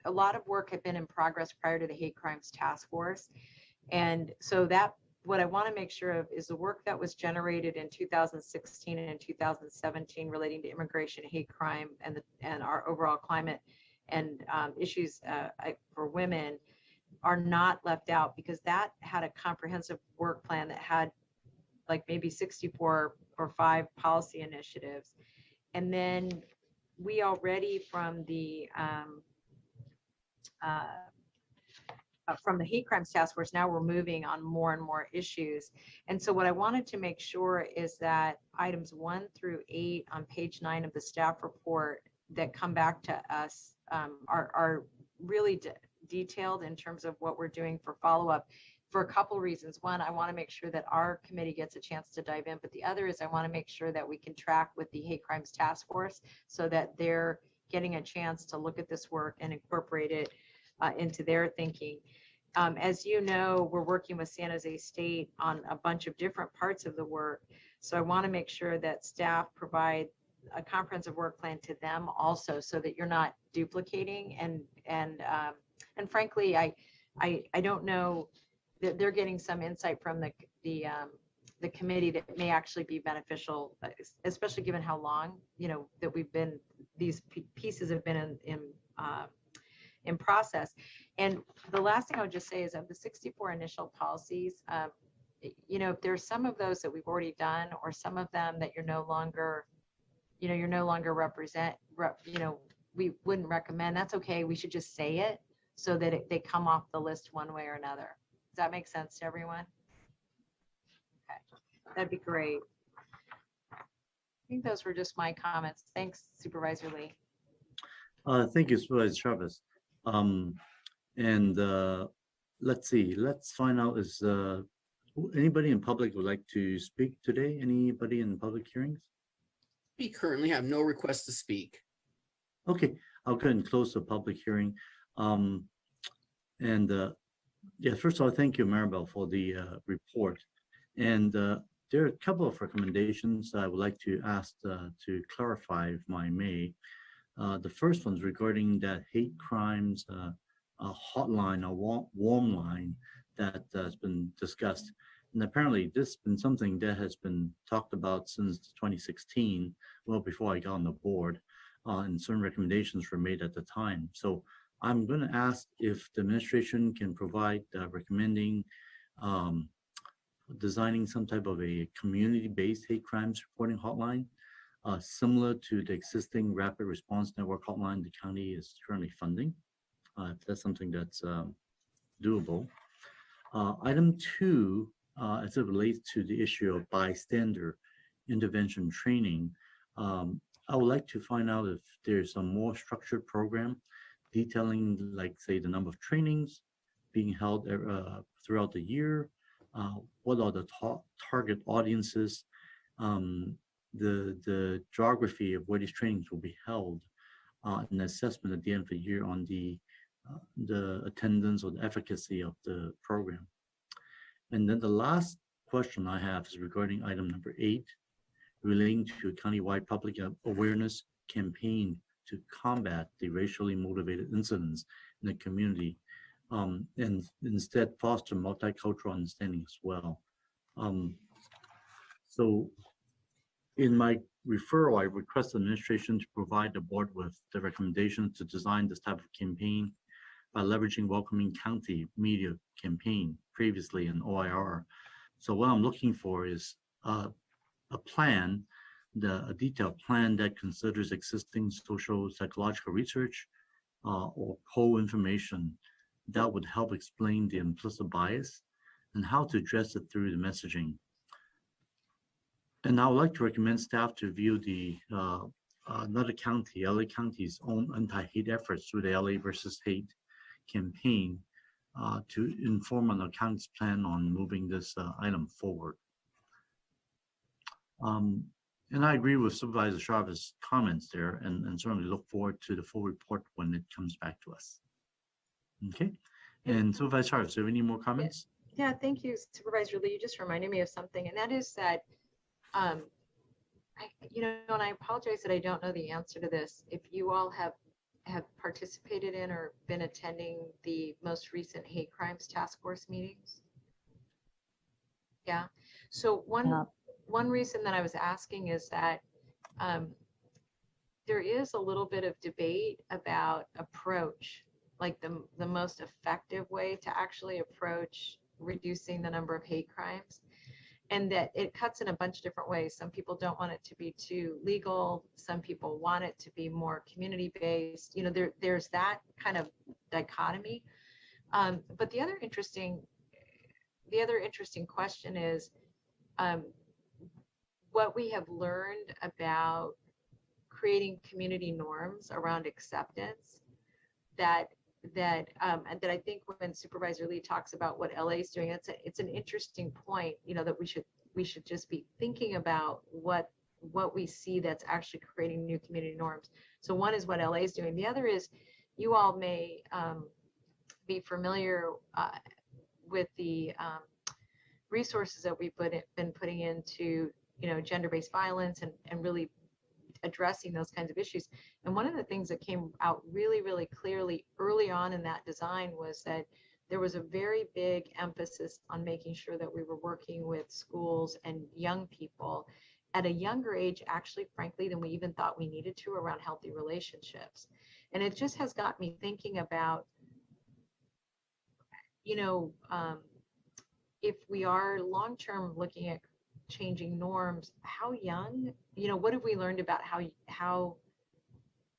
a lot of work had been in progress prior to the Hate Crimes Task Force. And so that what I want to make sure of is the work that was generated in 2016 and 2017 relating to immigration, hate crime, and our overall climate and issues for women are not left out, because that had a comprehensive work plan that had like maybe 64 or 5 policy initiatives. And then we already from the Hate Crimes Task Force, now we're moving on more and more issues. And so what I wanted to make sure is that items 1 through 8 on page 9 of the staff report that come back to us are really detailed in terms of what we're doing for follow-up for a couple reasons. One, I want to make sure that our committee gets a chance to dive in, but the other is I want to make sure that we can track with the Hate Crimes Task Force so that they're getting a chance to look at this work and incorporate it into their thinking. As you know, we're working with San Jose State on a bunch of different parts of the work. So I want to make sure that staff provide a comprehensive work plan to them also, so that you're not duplicating. And frankly, I don't know that they're getting some insight from the committee that may actually be beneficial, especially given how long, you know, that we've been, these pieces have been in process. And the last thing I would just say is of the 64 initial policies, you know, if there's some of those that we've already done, or some of them that you're no longer we wouldn't recommend, that's okay. We should just say it so that they come off the list one way or another. Does that make sense to everyone? Okay, that'd be great. I think those were just my comments. Thanks, Supervisor Lee. Thank you, Supervisor Chavez. Let's see, let's find out, is anybody in public would like to speak today? Anybody in public hearings? We currently have no requests to speak. Okay, I'll go ahead and close the public hearing. Yeah, first of all, thank you, Maribel, for the report. And there are a couple of recommendations I would like to ask to clarify, if I may. The first one's regarding that hate crimes hotline, a warm line that has been discussed. And apparently this has been something that has been talked about since 2016, well before I got on the board, and certain recommendations were made at the time. So I'm going to ask if the administration can provide recommending designing some type of a community-based hate crimes reporting hotline, similar to the existing rapid response network hotline the county is currently funding, if that's something that's doable. Item 2, as it relates to the issue of bystander intervention training, I would like to find out if there's a more structured program detailing, like, say, the number of trainings being held throughout the year, what are the target audiences, the geography of where these trainings will be held, an assessment at the end of the year on the attendance or the efficacy of the program. And then the last question I have is regarding item number 8, relating to a countywide public awareness campaign to combat the racially motivated incidents in the community, and instead foster multicultural understanding as well. So in my referral, I request the administration to provide the board with the recommendations to design this type of campaign by leveraging Welcoming County media campaign previously in OIR. So what I'm looking for is a plan, a detailed plan that considers existing social psychological research or poll information that would help explain the implicit bias and how to address it through the messaging. And I would like to recommend staff to view the another county, LA County's own anti-hate efforts through the LA versus Hate campaign to inform on the county's plan on moving this item forward. And I agree with Supervisor Chavez's comments there, and certainly look forward to the full report when it comes back to us. Okay, and Supervisor Chavez, do you have any more comments? Yeah, thank you, Supervisor Lee. You just reminded me of something, and that is that, and I apologize that I don't know the answer to this. If you all have participated in or been attending the most recent hate crimes task force meetings. Yeah, so one reason that I was asking is that there is a little bit of debate about approach, like the most effective way to actually approach reducing the number of hate crimes, and that it cuts in a bunch of different ways. Some people don't want it to be too legal. Some people want it to be more community-based. There's that kind of dichotomy. But the other interesting question is what we have learned about creating community norms around acceptance that I think when Supervisor Lee talks about what LA is doing, it's an interesting point, that we should just be thinking about what we see that's actually creating new community norms. So one is what LA is doing. The other is, you all may be familiar with the resources that we've been putting into, gender-based violence and really addressing those kinds of issues. And one of the things that came out really, really clearly early on in that design was that there was a very big emphasis on making sure that we were working with schools and young people at a younger age, actually, frankly, than we even thought we needed to, around healthy relationships. And it just has got me thinking about, if we are long-term looking at changing norms, how young, what have we learned about how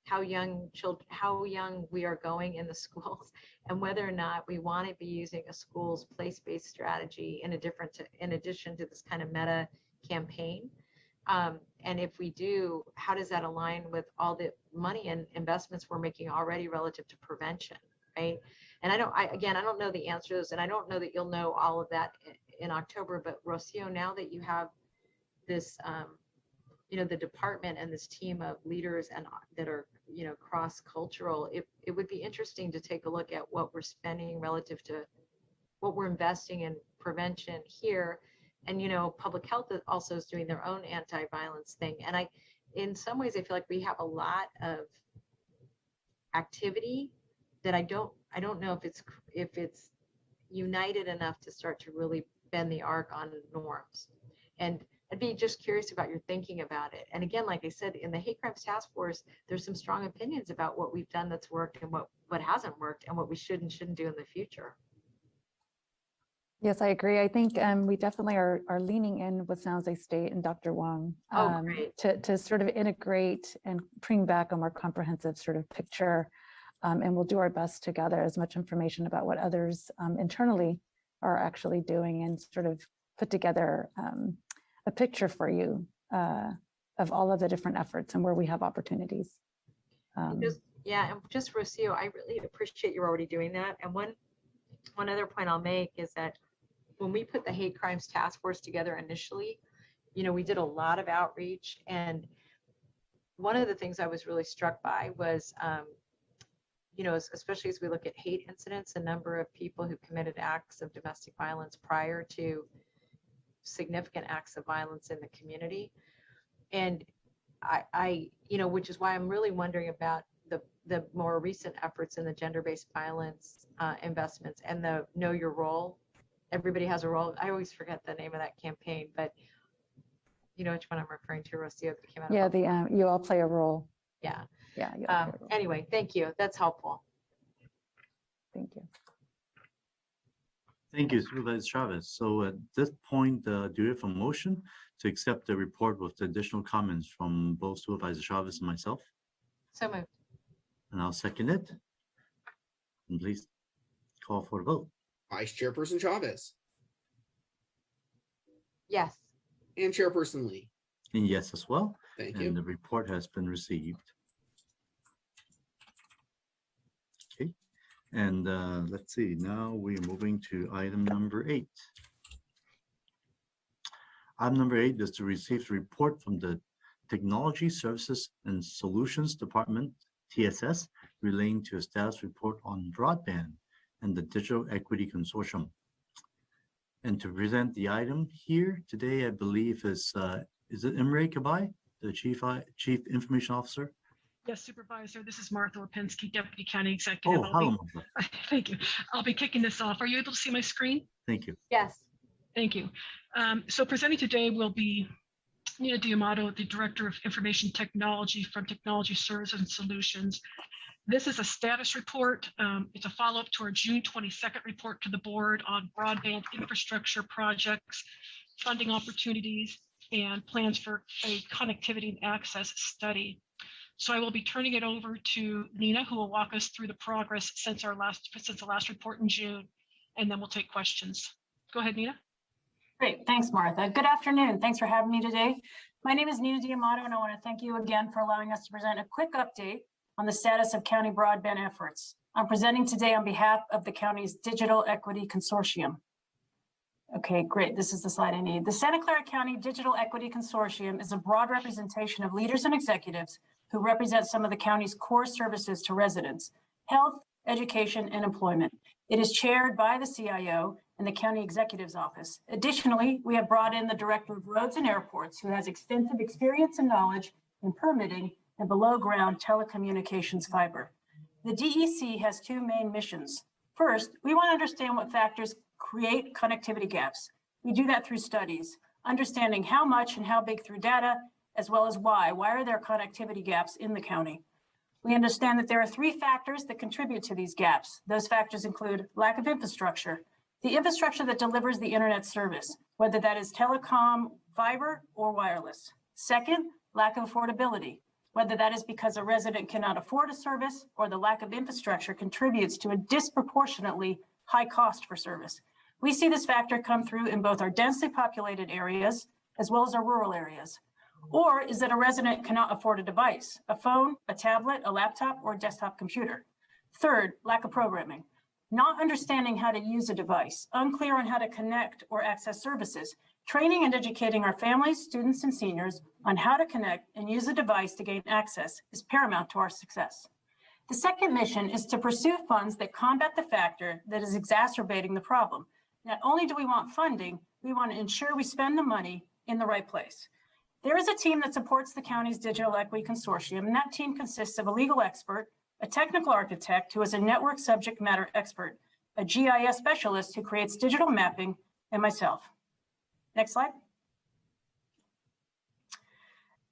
how young children, how young we are going in the schools, and whether or not we want to be using a school's place-based strategy in addition to this kind of meta campaign. And if we do, how does that align with all the money and investments we're making already relative to prevention, right? And I don't know the answers, and I don't know that you'll know all of that in October, but Rocio, now that you have this, the department and this team of leaders and that are, cross-cultural, it would be interesting to take a look at what we're spending relative to what we're investing in prevention here. And, public health also is doing their own anti-violence thing. And in some ways, I feel like we have a lot of activity that I don't know if it's united enough to start to really bend the arc on norms. And I'd be just curious about your thinking about it. And again, like I said, in the Hate Crimes Task Force, there's some strong opinions about what we've done that's worked and what hasn't worked and what we should and shouldn't do in the future. Yes, I agree. I think we definitely are leaning in with San Jose State and Dr. Wong to sort of integrate and bring back a more comprehensive sort of picture. And we'll do our best to gather as much information about what others internally are actually doing and sort of put together a picture for you of all of the different efforts and where we have opportunities. And just Rocio, I really appreciate you're already doing that. And one other point I'll make is that when we put the Hate Crimes Task Force together initially, we did a lot of outreach. And one of the things I was really struck by was, especially as we look at hate incidents, the number of people who committed acts of domestic violence prior to significant acts of violence in the community. And I which is why I'm really wondering about the more recent efforts in the gender-based violence investments and the Know Your Role. Everybody has a role. I always forget the name of that campaign, but you know which one I'm referring to, Rocio, that came out. Yeah, you all play a role. Yeah. Yeah. Anyway, thank you. That's helpful. Thank you. Thank you, Supervisor Chavez. So at this point, do you have a motion to accept the report with additional comments from both Supervisor Chavez and myself? So moved. And I'll second it. And please call for a vote. Vice Chairperson Chavez. Yes. And Chairperson Lee. And yes as well. Thank and you. The report has been received. Okay. And let's see, now we're moving to item number 8. Item number 8 is to receive the report from the Technology Services and Solutions Department, TSS, relating to a status report on broadband and the Digital Equity Consortium. And to present the item here today, I believe is it Imre Kabai, the Chief Information Officer? Yes, Supervisor, this is Martha Lipinski, Deputy County Executive. Oh, hello, Martha. Thank you. I'll be kicking this off. Are you able to see my screen? Thank you. Yes. Thank you. So presenting today will be Nina Diamato, the Director of Information Technology from Technology Services and Solutions. This is a status report. It's a follow-up to our June 22nd report to the board on broadband infrastructure projects, funding opportunities, and plans for a connectivity and access study. So I will be turning it over to Nina, who will walk us through the progress since the last report in June, and then we'll take questions. Go ahead, Nina. Great, thanks, Martha. Good afternoon. Thanks for having me today. My name is Nina Diamato, and I want to thank you again for allowing us to present a quick update on the status of county broadband efforts. I'm presenting today on behalf of the county's Digital Equity Consortium. Okay, great. This is the slide I need. The Santa Clara County Digital Equity Consortium is a broad representation of leaders and executives who represent some of the county's core services to residents: health, education, and employment. It is chaired by the CIO and the County Executive's Office. Additionally, we have brought in the Director of Roads and Airports, who has extensive experience and knowledge in permitting and below-ground telecommunications fiber. The DEC has 2 main missions. First, we want to understand what factors create connectivity gaps. We do that through studies, understanding how much and how big through data, as well as why. Why are there connectivity gaps in the county? We understand that there are 3 factors that contribute to these gaps. Those factors include lack of infrastructure, the infrastructure that delivers the internet service, whether that is telecom, fiber, or wireless. Second, lack of affordability, whether that is because a resident cannot afford a service or the lack of infrastructure contributes to a disproportionately high cost for service. We see this factor come through in both our densely populated areas as well as our rural areas. Or is it a resident cannot afford a device, a phone, a tablet, a laptop, or a desktop computer? Third, lack of programming. Not understanding how to use a device, unclear on how to connect or access services. Training and educating our families, students, and seniors on how to connect and use a device to gain access is paramount to our success. The second mission is to pursue funds that combat the factor that is exacerbating the problem. Not only do we want funding, we want to ensure we spend the money in the right place. There is a team that supports the county's Digital Equity Consortium, and that team consists of a legal expert, a technical architect who is a network subject matter expert, a GIS specialist who creates digital mapping, and myself. Next slide.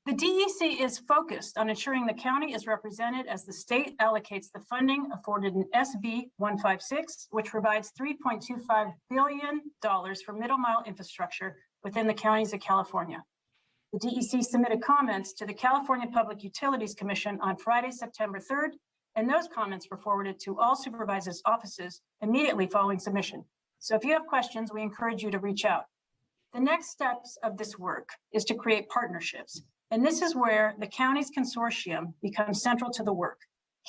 The DEC is focused on ensuring the county is represented as the state allocates the funding afforded in SB 156, which provides $3.25 billion for middle mile infrastructure within the counties of California. The DEC submitted comments to the California Public Utilities Commission on Friday, September 3rd, and those comments were forwarded to all supervisors' offices immediately following submission. So if you have questions, we encourage you to reach out. The next steps of this work is to create partnerships. And this is where the county's consortium becomes central to the work.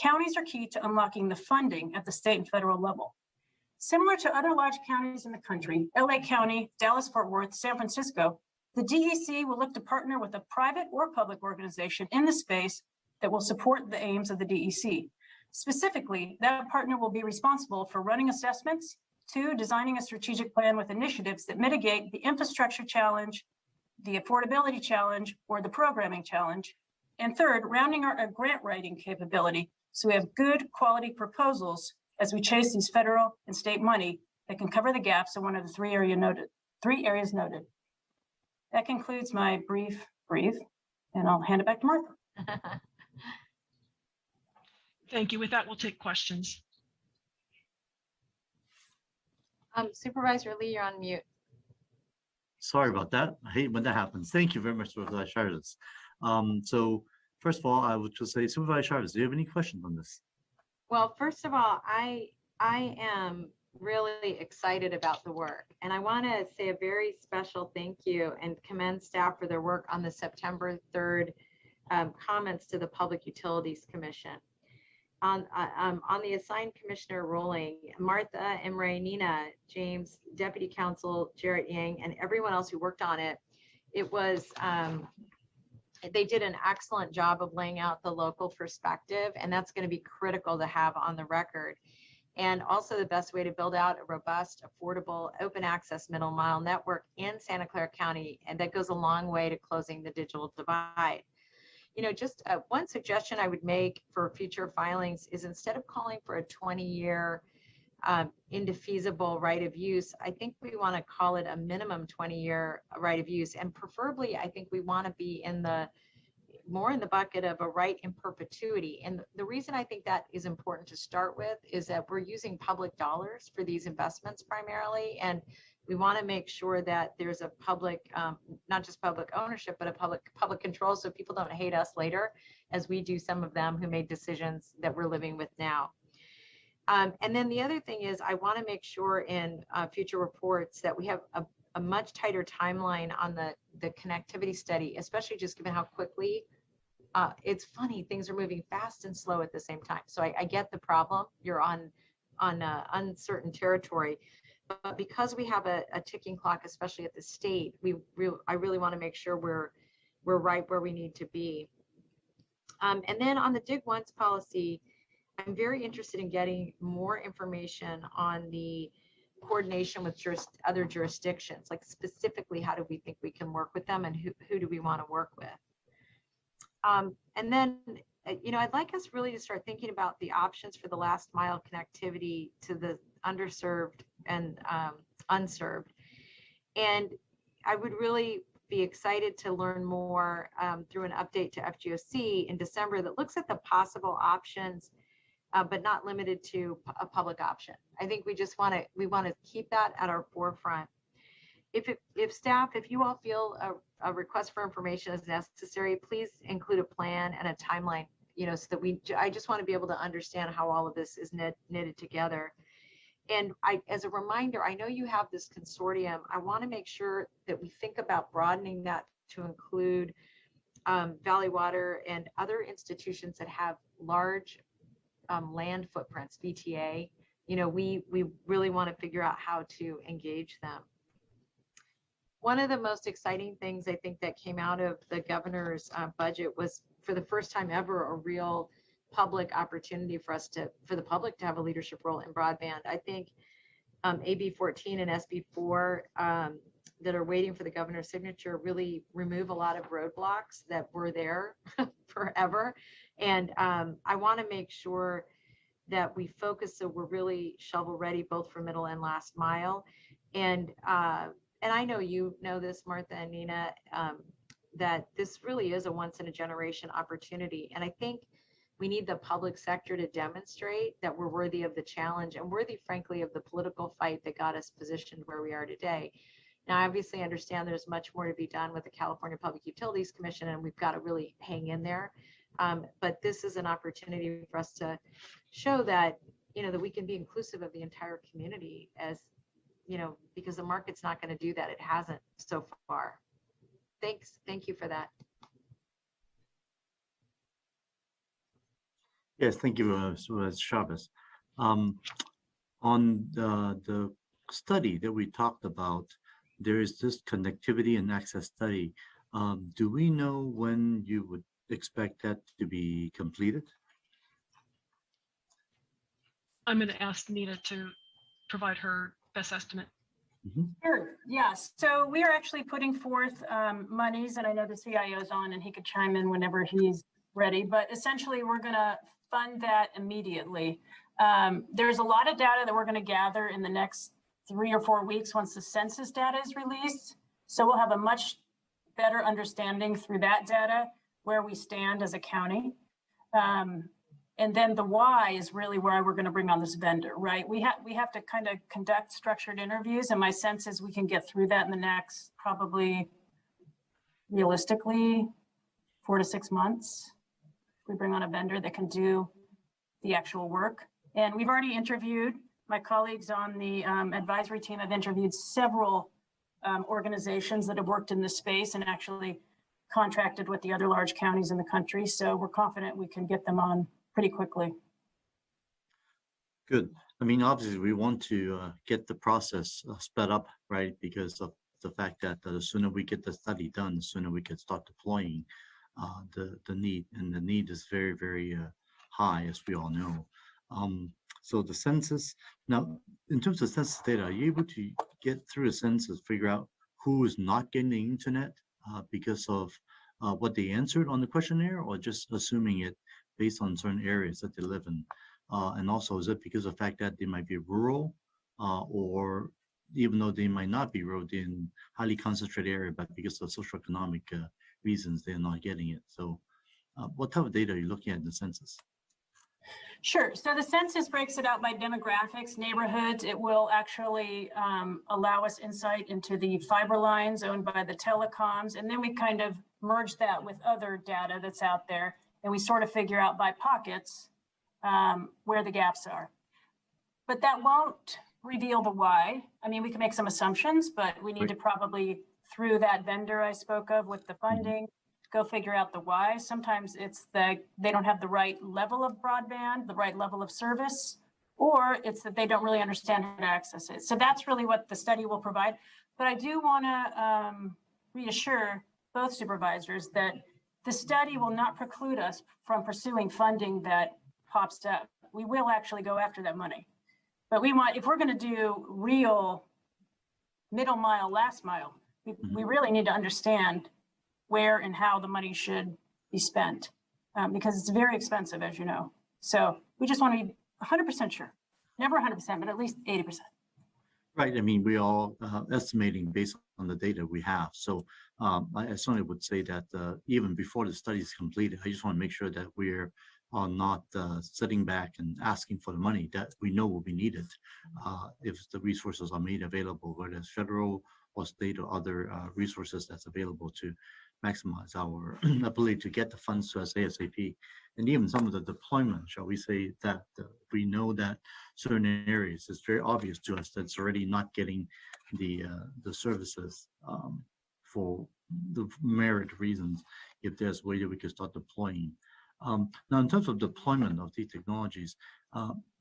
Counties are key to unlocking the funding at the state and federal level. Similar to other large counties in the country, LA County, Dallas-Fort Worth, San Francisco, the DEC will look to partner with a private or public organization in the space that will support the aims of the DEC. Specifically, that partner will be responsible for running assessments, 2, designing a strategic plan with initiatives that mitigate the infrastructure challenge, the affordability challenge, or the programming challenge. And 3rd, rounding our grant writing capability so we have good quality proposals as we chase these federal and state money that can cover the gaps in one of the 3 areas noted. That concludes my brief, and I'll hand it back to Martha. Thank you. With that, we'll take questions. Supervisor Lee, you're on mute. Sorry about that. I hate when that happens. Thank you very much, Supervisor Chavez. So first of all, I would just say, Supervisor Chavez, do you have any questions on this? Well, first of all, I am really excited about the work. And I want to say a very special thank you and commend staff for their work on the September 3rd comments to the Public Utilities Commission. On the assigned commissioner ruling, Martha, Imre, Nina, James, Deputy Counsel Jarrett Yang, and everyone else who worked on it, it was, they did an excellent job of laying out the local perspective, and that's going to be critical to have on the record. And also the best way to build out a robust, affordable, open access middle mile network in Santa Clara County, and that goes a long way to closing the digital divide. You know, just one suggestion I would make for future filings is instead of calling for a 20-year indefeasible right of use, I think we want to call it a minimum 20-year right of use. And preferably, I think we want to be in the more in the bucket of a right in perpetuity. And the reason I think that is important to start with is that we're using public dollars for these investments primarily. And we want to make sure that there's a public, not just public ownership, but a public control, so people don't hate us later, as we do some of them who made decisions that we're living with now. And then the other thing is I want to make sure in future reports that we have a much tighter timeline on the connectivity study, especially just given how quickly it's funny, things are moving fast and slow at the same time. So I get the problem. You're on uncertain territory. But because we have a ticking clock, especially at the state, I really want to make sure we're right where we need to be. And then on the dig once policy, I'm very interested in getting more information on the coordination with other jurisdictions, like specifically how do we think we can work with them and who do we want to work with. And then, you know, I'd like us really to start thinking about the options for the last mile connectivity to the underserved and unserved. And I would really be excited to learn more through an update to FGOC in December that looks at the possible options, but not limited to a public option. I think we just want to keep that at our forefront. If staff, if you all feel a request for information as necessary. Please include a plan and a timeline, so that I just want to be able to understand how all of this is knitted together. And as a reminder, I know you have this consortium. I want to make sure that we think about broadening that to include Valley Water and other institutions that have large land footprints, VTA. We really want to figure out how to engage them. One of the most exciting things I think that came out of the governor's budget was, for the first time ever, a real public opportunity for the public to have a leadership role in broadband. I think AB 14 and SB 4 that are waiting for the governor's signature really remove a lot of roadblocks that were there forever. And I want to make sure that we focus so we're really shovel ready, both for middle and last mile. And I know you know this, Martha and Nina, that this really is a once in a generation opportunity. And I think we need the public sector to demonstrate that we're worthy of the challenge and worthy, frankly, of the political fight that got us positioned where we are today. Now, I obviously understand there's much more to be done with the California Public Utilities Commission, and we've got to really hang in there. But this is an opportunity for us to show that, that we can be inclusive of the entire community, as because the market's not going to do that. It hasn't so far. Thanks. Thank you for that. Yes, thank you, Supervisor Chavez. On the study that we talked about, there is this connectivity and access study. Do we know when you would expect that to be completed? I'm going to ask Nita to provide her best estimate. Sure. Yes. So we are actually putting forth monies, and I know the CIO is on and he could chime in whenever he's ready, but essentially we're going to fund that immediately. There's a lot of data that we're going to gather in the next 3 or 4 weeks once the census data is released. So we'll have a much better understanding through that data where we stand as a county. And then the why is really where we're going to bring on this vendor, right? We have to kind of conduct structured interviews, and my sense is we can get through that in the next, probably realistically, 4 to 6 months. We bring on a vendor that can do the actual work. And we've already interviewed, my colleagues on the advisory team have interviewed several organizations that have worked in this space and actually contracted with the other large counties in the country. So we're confident we can get them on pretty quickly. Good. I mean, obviously, we want to get the process sped up, right? Because of the fact that the sooner we get the study done, the sooner we can start deploying the need. And the need is very, very high, as we all know. So the census, now, in terms of census data, are you able to get through the census, figure out who is not getting the internet because of what they answered on the questionnaire, or just assuming it based on certain areas that they live in? And also, is it because of the fact that they might be rural, or even though they might not be rural, they're in highly concentrated area, but because of socioeconomic reasons, they're not getting it? So what type of data are you looking at in the census? Sure. So the census breaks it out by demographics, neighborhoods. It will actually allow us insight into the fiber lines owned by the telecoms. And then we kind of merge that with other data that's out there. And we sort of figure out by pockets where the gaps are. But that won't reveal the why. I mean, we can make some assumptions, but we need to probably, through that vendor I spoke of with the funding, go figure out the why. Sometimes it's that they don't have the right level of broadband, the right level of service, or it's that they don't really understand how to access it. So that's really what the study will provide. But I do want to reassure both supervisors that the study will not preclude us from pursuing funding that pops up. We will actually go after that money. But we want, if we're going to do real middle mile, last mile, we really need to understand where and how the money should be spent, because it's very expensive, as you know. So we just want to be 100% sure, never 100%, but at least 80%. Right. I mean, we all estimating based on the data we have. So I certainly would say that even before the study is completed, I just want to make sure that we're not sitting back and asking for the money that we know will be needed if the resources are made available, whether it's federal or state or other resources that's available to maximize our ability to get the funds to us ASAP. And even some of the deployment, shall we say, that we know that certain areas, it's very obvious to us that it's already not getting the services for the merit reasons, if there's a way that we could start deploying. Now, in terms of deployment of these technologies,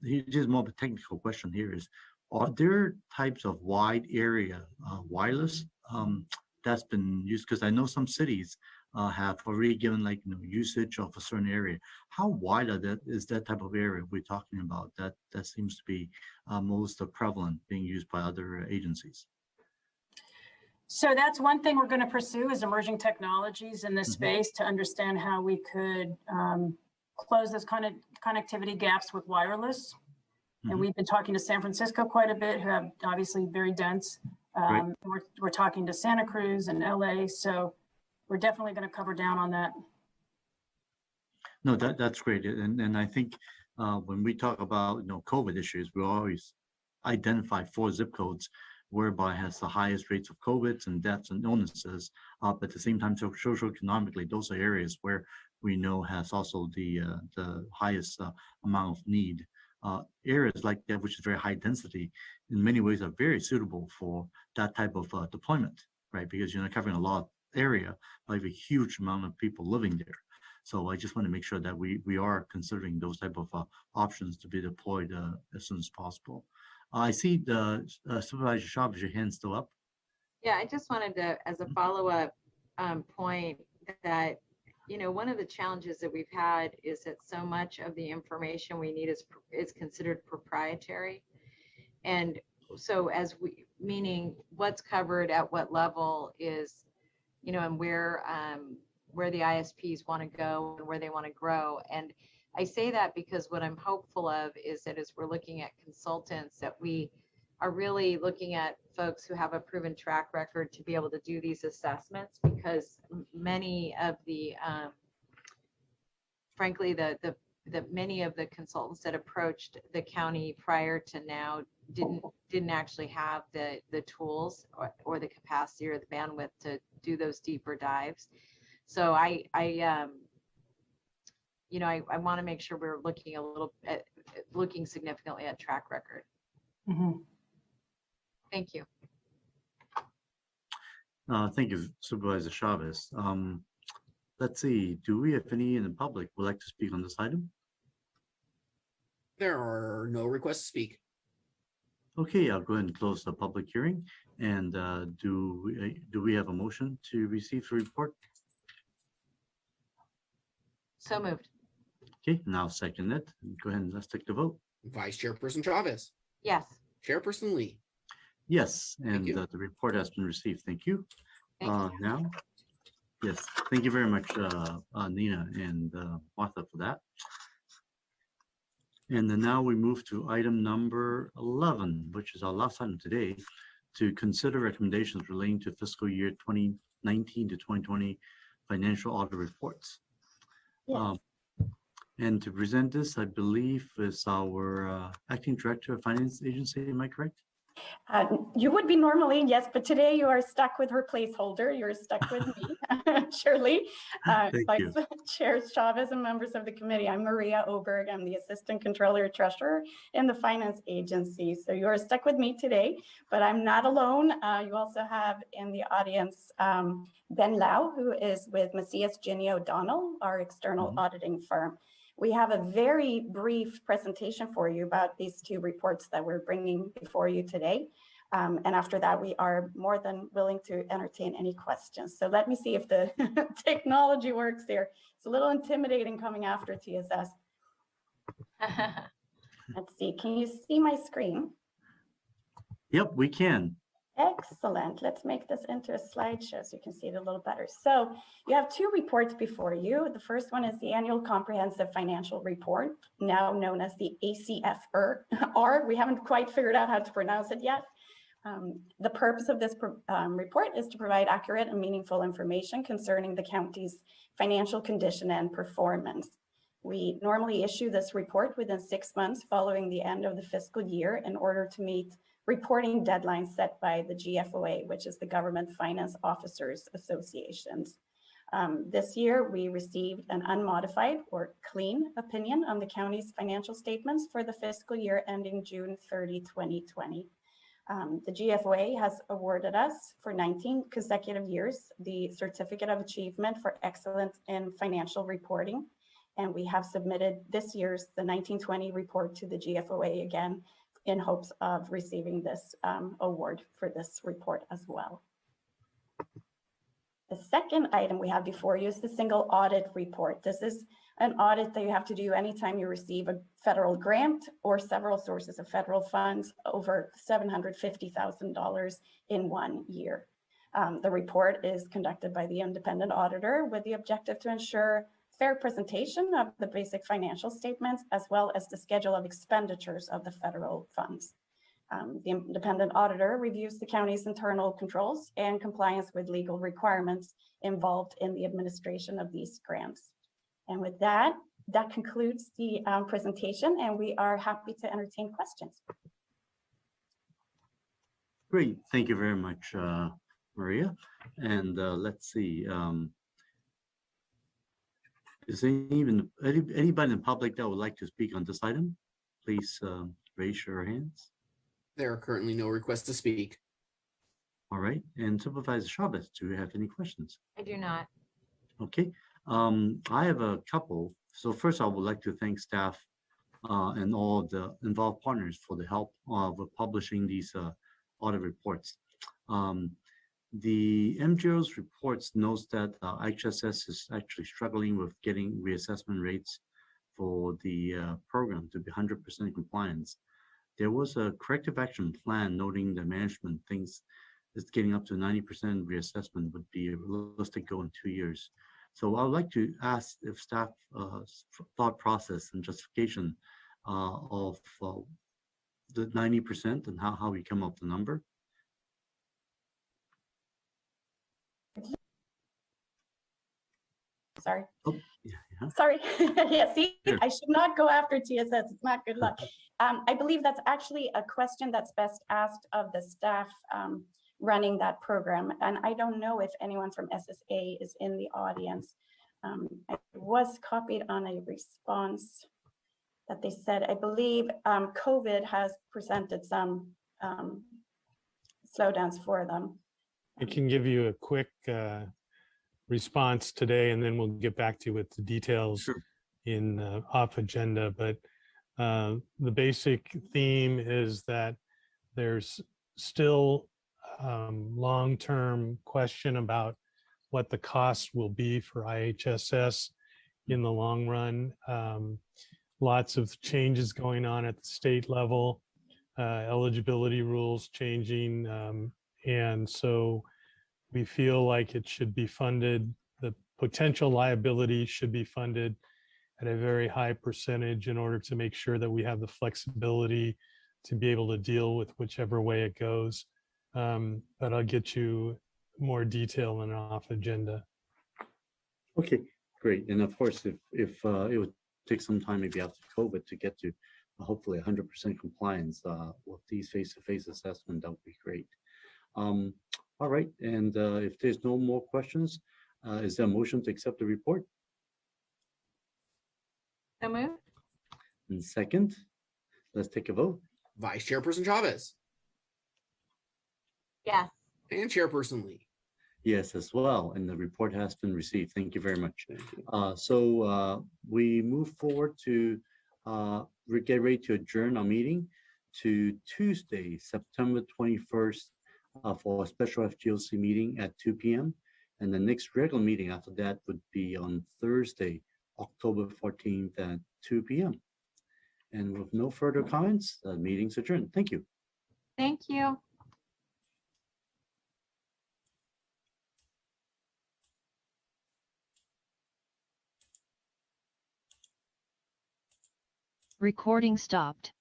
here's more of a technical question here is, are there types of wide area wireless that's been used? Because I know some cities have already given like usage of a certain area. How wide is that type of area we're talking about that seems to be most prevalent being used by other agencies? So that's one thing we're going to pursue is emerging technologies in this space to understand how we could close those connectivity gaps with wireless. And we've been talking to San Francisco quite a bit, who have obviously very dense. We're talking to Santa Cruz and LA, so we're definitely going to cover down on that. No, that's great. And I think when we talk about COVID issues, we always identify 4 zip codes whereby has the highest rates of COVID and deaths and illnesses. But at the same time, socioeconomically, those are areas where we know has also the highest amount of need. Areas like that, which is very high density, in many ways are very suitable for that type of deployment, right? Because you're not covering a lot of area, but have a huge amount of people living there. So I just want to make sure that we are considering those type of options to be deployed as soon as possible. I see the Supervisor Chavez, your hand's still up. Yeah, I just wanted to, as a follow-up point, that one of the challenges that we've had is that so much of the information we need is considered proprietary. And so meaning what's covered at what level is, and where the ISPs want to go and where they want to grow. And I say that because what I'm hopeful of is that as we're looking at consultants, that we are really looking at folks who have a proven track record to be able to do these assessments, because many of the, frankly, many of the consultants that approached the county prior to now didn't actually have the tools or the capacity or the bandwidth to do those deeper dives. So I want to make sure we're looking significantly at track record. Thank you. Thank you, Supervisor Chavez. Let's see, do we have any in the public who would like to speak on this item? There are no requests to speak. Okay, I'll go ahead and close the public hearing. And do we have a motion to receive the report? So moved. Okay, now second it. Go ahead and let's take the vote. Vice Chairperson Chavez. Yes. Chairperson Lee. Yes, and the report has been received. Thank you. Now, yes, thank you very much, Nina and Martha, for that. And then now we move to item number 11, which is our last item today, to consider recommendations relating to fiscal year 2019 to 2020 financial audit reports. Yes. And to present this, I believe, is our acting director of finance agency. Am I correct? You would be normally, yes, but today you are stuck with her placeholder. You're stuck with me, Shirley, Vice Chair Chavez and members of the committee. I'm Maria Oberg. I'm the Assistant Controller Treasurer in the Finance Agency. So you are stuck with me today, but I'm not alone. You also have in the audience Ben Lau, who is with Macias Ginny O'Donnell, our external auditing firm. We have a very brief presentation for you about these 2 reports that we're bringing before you today. And after that, we are more than willing to entertain any questions. So let me see if the technology works here. It's a little intimidating coming after TSS. Let's see, can you see my screen? Yep, we can. Excellent. Let's make this into a slideshow so you can see it a little better. So you have 2 reports before you. The first one is the Annual Comprehensive Financial Report, now known as the ACFR. We haven't quite figured out how to pronounce it yet. The purpose of this report is to provide accurate and meaningful information concerning the county's financial condition and performance. We normally issue this report within 6 months following the end of the fiscal year in order to meet reporting deadlines set by the GFOA, which is the Government Finance Officers Associations. This year, we received an unmodified or clean opinion on the county's financial statements for the fiscal year ending June 30, 2020. The GFOA has awarded us for 19 consecutive years the Certificate of Achievement for Excellence in Financial Reporting, and we have submitted this year's the 1920 report to the GFOA again in hopes of receiving this award for this report as well. The second item we have before you is the single audit report. This is an audit that you have to do anytime you receive a federal grant or several sources of federal funds over $750,000 in 1 year. The report is conducted by the independent auditor with the objective to ensure fair presentation of the basic financial statements, as well as the schedule of expenditures of the federal funds. The independent auditor reviews the county's internal controls and compliance with legal requirements involved in the administration of these grants. And with that, that concludes the presentation, and we are happy to entertain questions. Great, thank you very much, Maria. And let's see, is anybody in the public that would like to speak on this item? Please raise your hands. There are currently no requests to speak. All right, and Supervisor Chavez, do you have any questions? I do not. Okay, I have a couple. So first, I would like to thank staff and all the involved partners for the help of publishing these audit reports. The MGO's reports notes that HSS is actually struggling with getting reassessment rates for the program to be 100% compliance. There was a corrective action plan noting that management thinks it's getting up to 90% reassessment would be a realistic goal in 2 years. So I would like to ask if staff thought process and justification of the 90% and how we come up with the number. Sorry. Oh, yeah. Sorry. Yeah, see, Sure. I should not go after TSS. It's not good luck. I believe that's actually a question that's best asked of the staff running that program. And I don't know if anyone from SSA is in the audience. I was copied on a response that they said, I believe COVID has presented some slowdowns for them. I can give you a quick response today, and then we'll get back to you with the details in off agenda. But the basic theme is that there's still long-term question about what the costs will be for IHSS in the long run. Lots of changes going on at the state level, eligibility rules changing, and so we feel like it should be funded, the potential liability should be funded at a very high percentage in order to make sure that we have the flexibility to be able to deal with whichever way it goes. But I'll get you more detail in an off agenda. Okay, great. And of course, if it would take some time, maybe after COVID, to get to hopefully 100% compliance with these face-to-face assessment, that would be great. All right, and if there's no more questions, is there a motion to accept the report? So moved. And second, let's take a vote. Vice Chairperson Chavez. Yes. And Chairperson Lee. Yes, as well, and the report has been received. Thank you very much. So we move forward to get ready to adjourn our meeting to Tuesday, September 21st, for a special FGOC meeting at 2 p.m. And the next regular meeting after that would be on Thursday, October 14th at 2 p.m. And with no further comments, the meeting's adjourned. Thank you. Thank you. Recording stopped.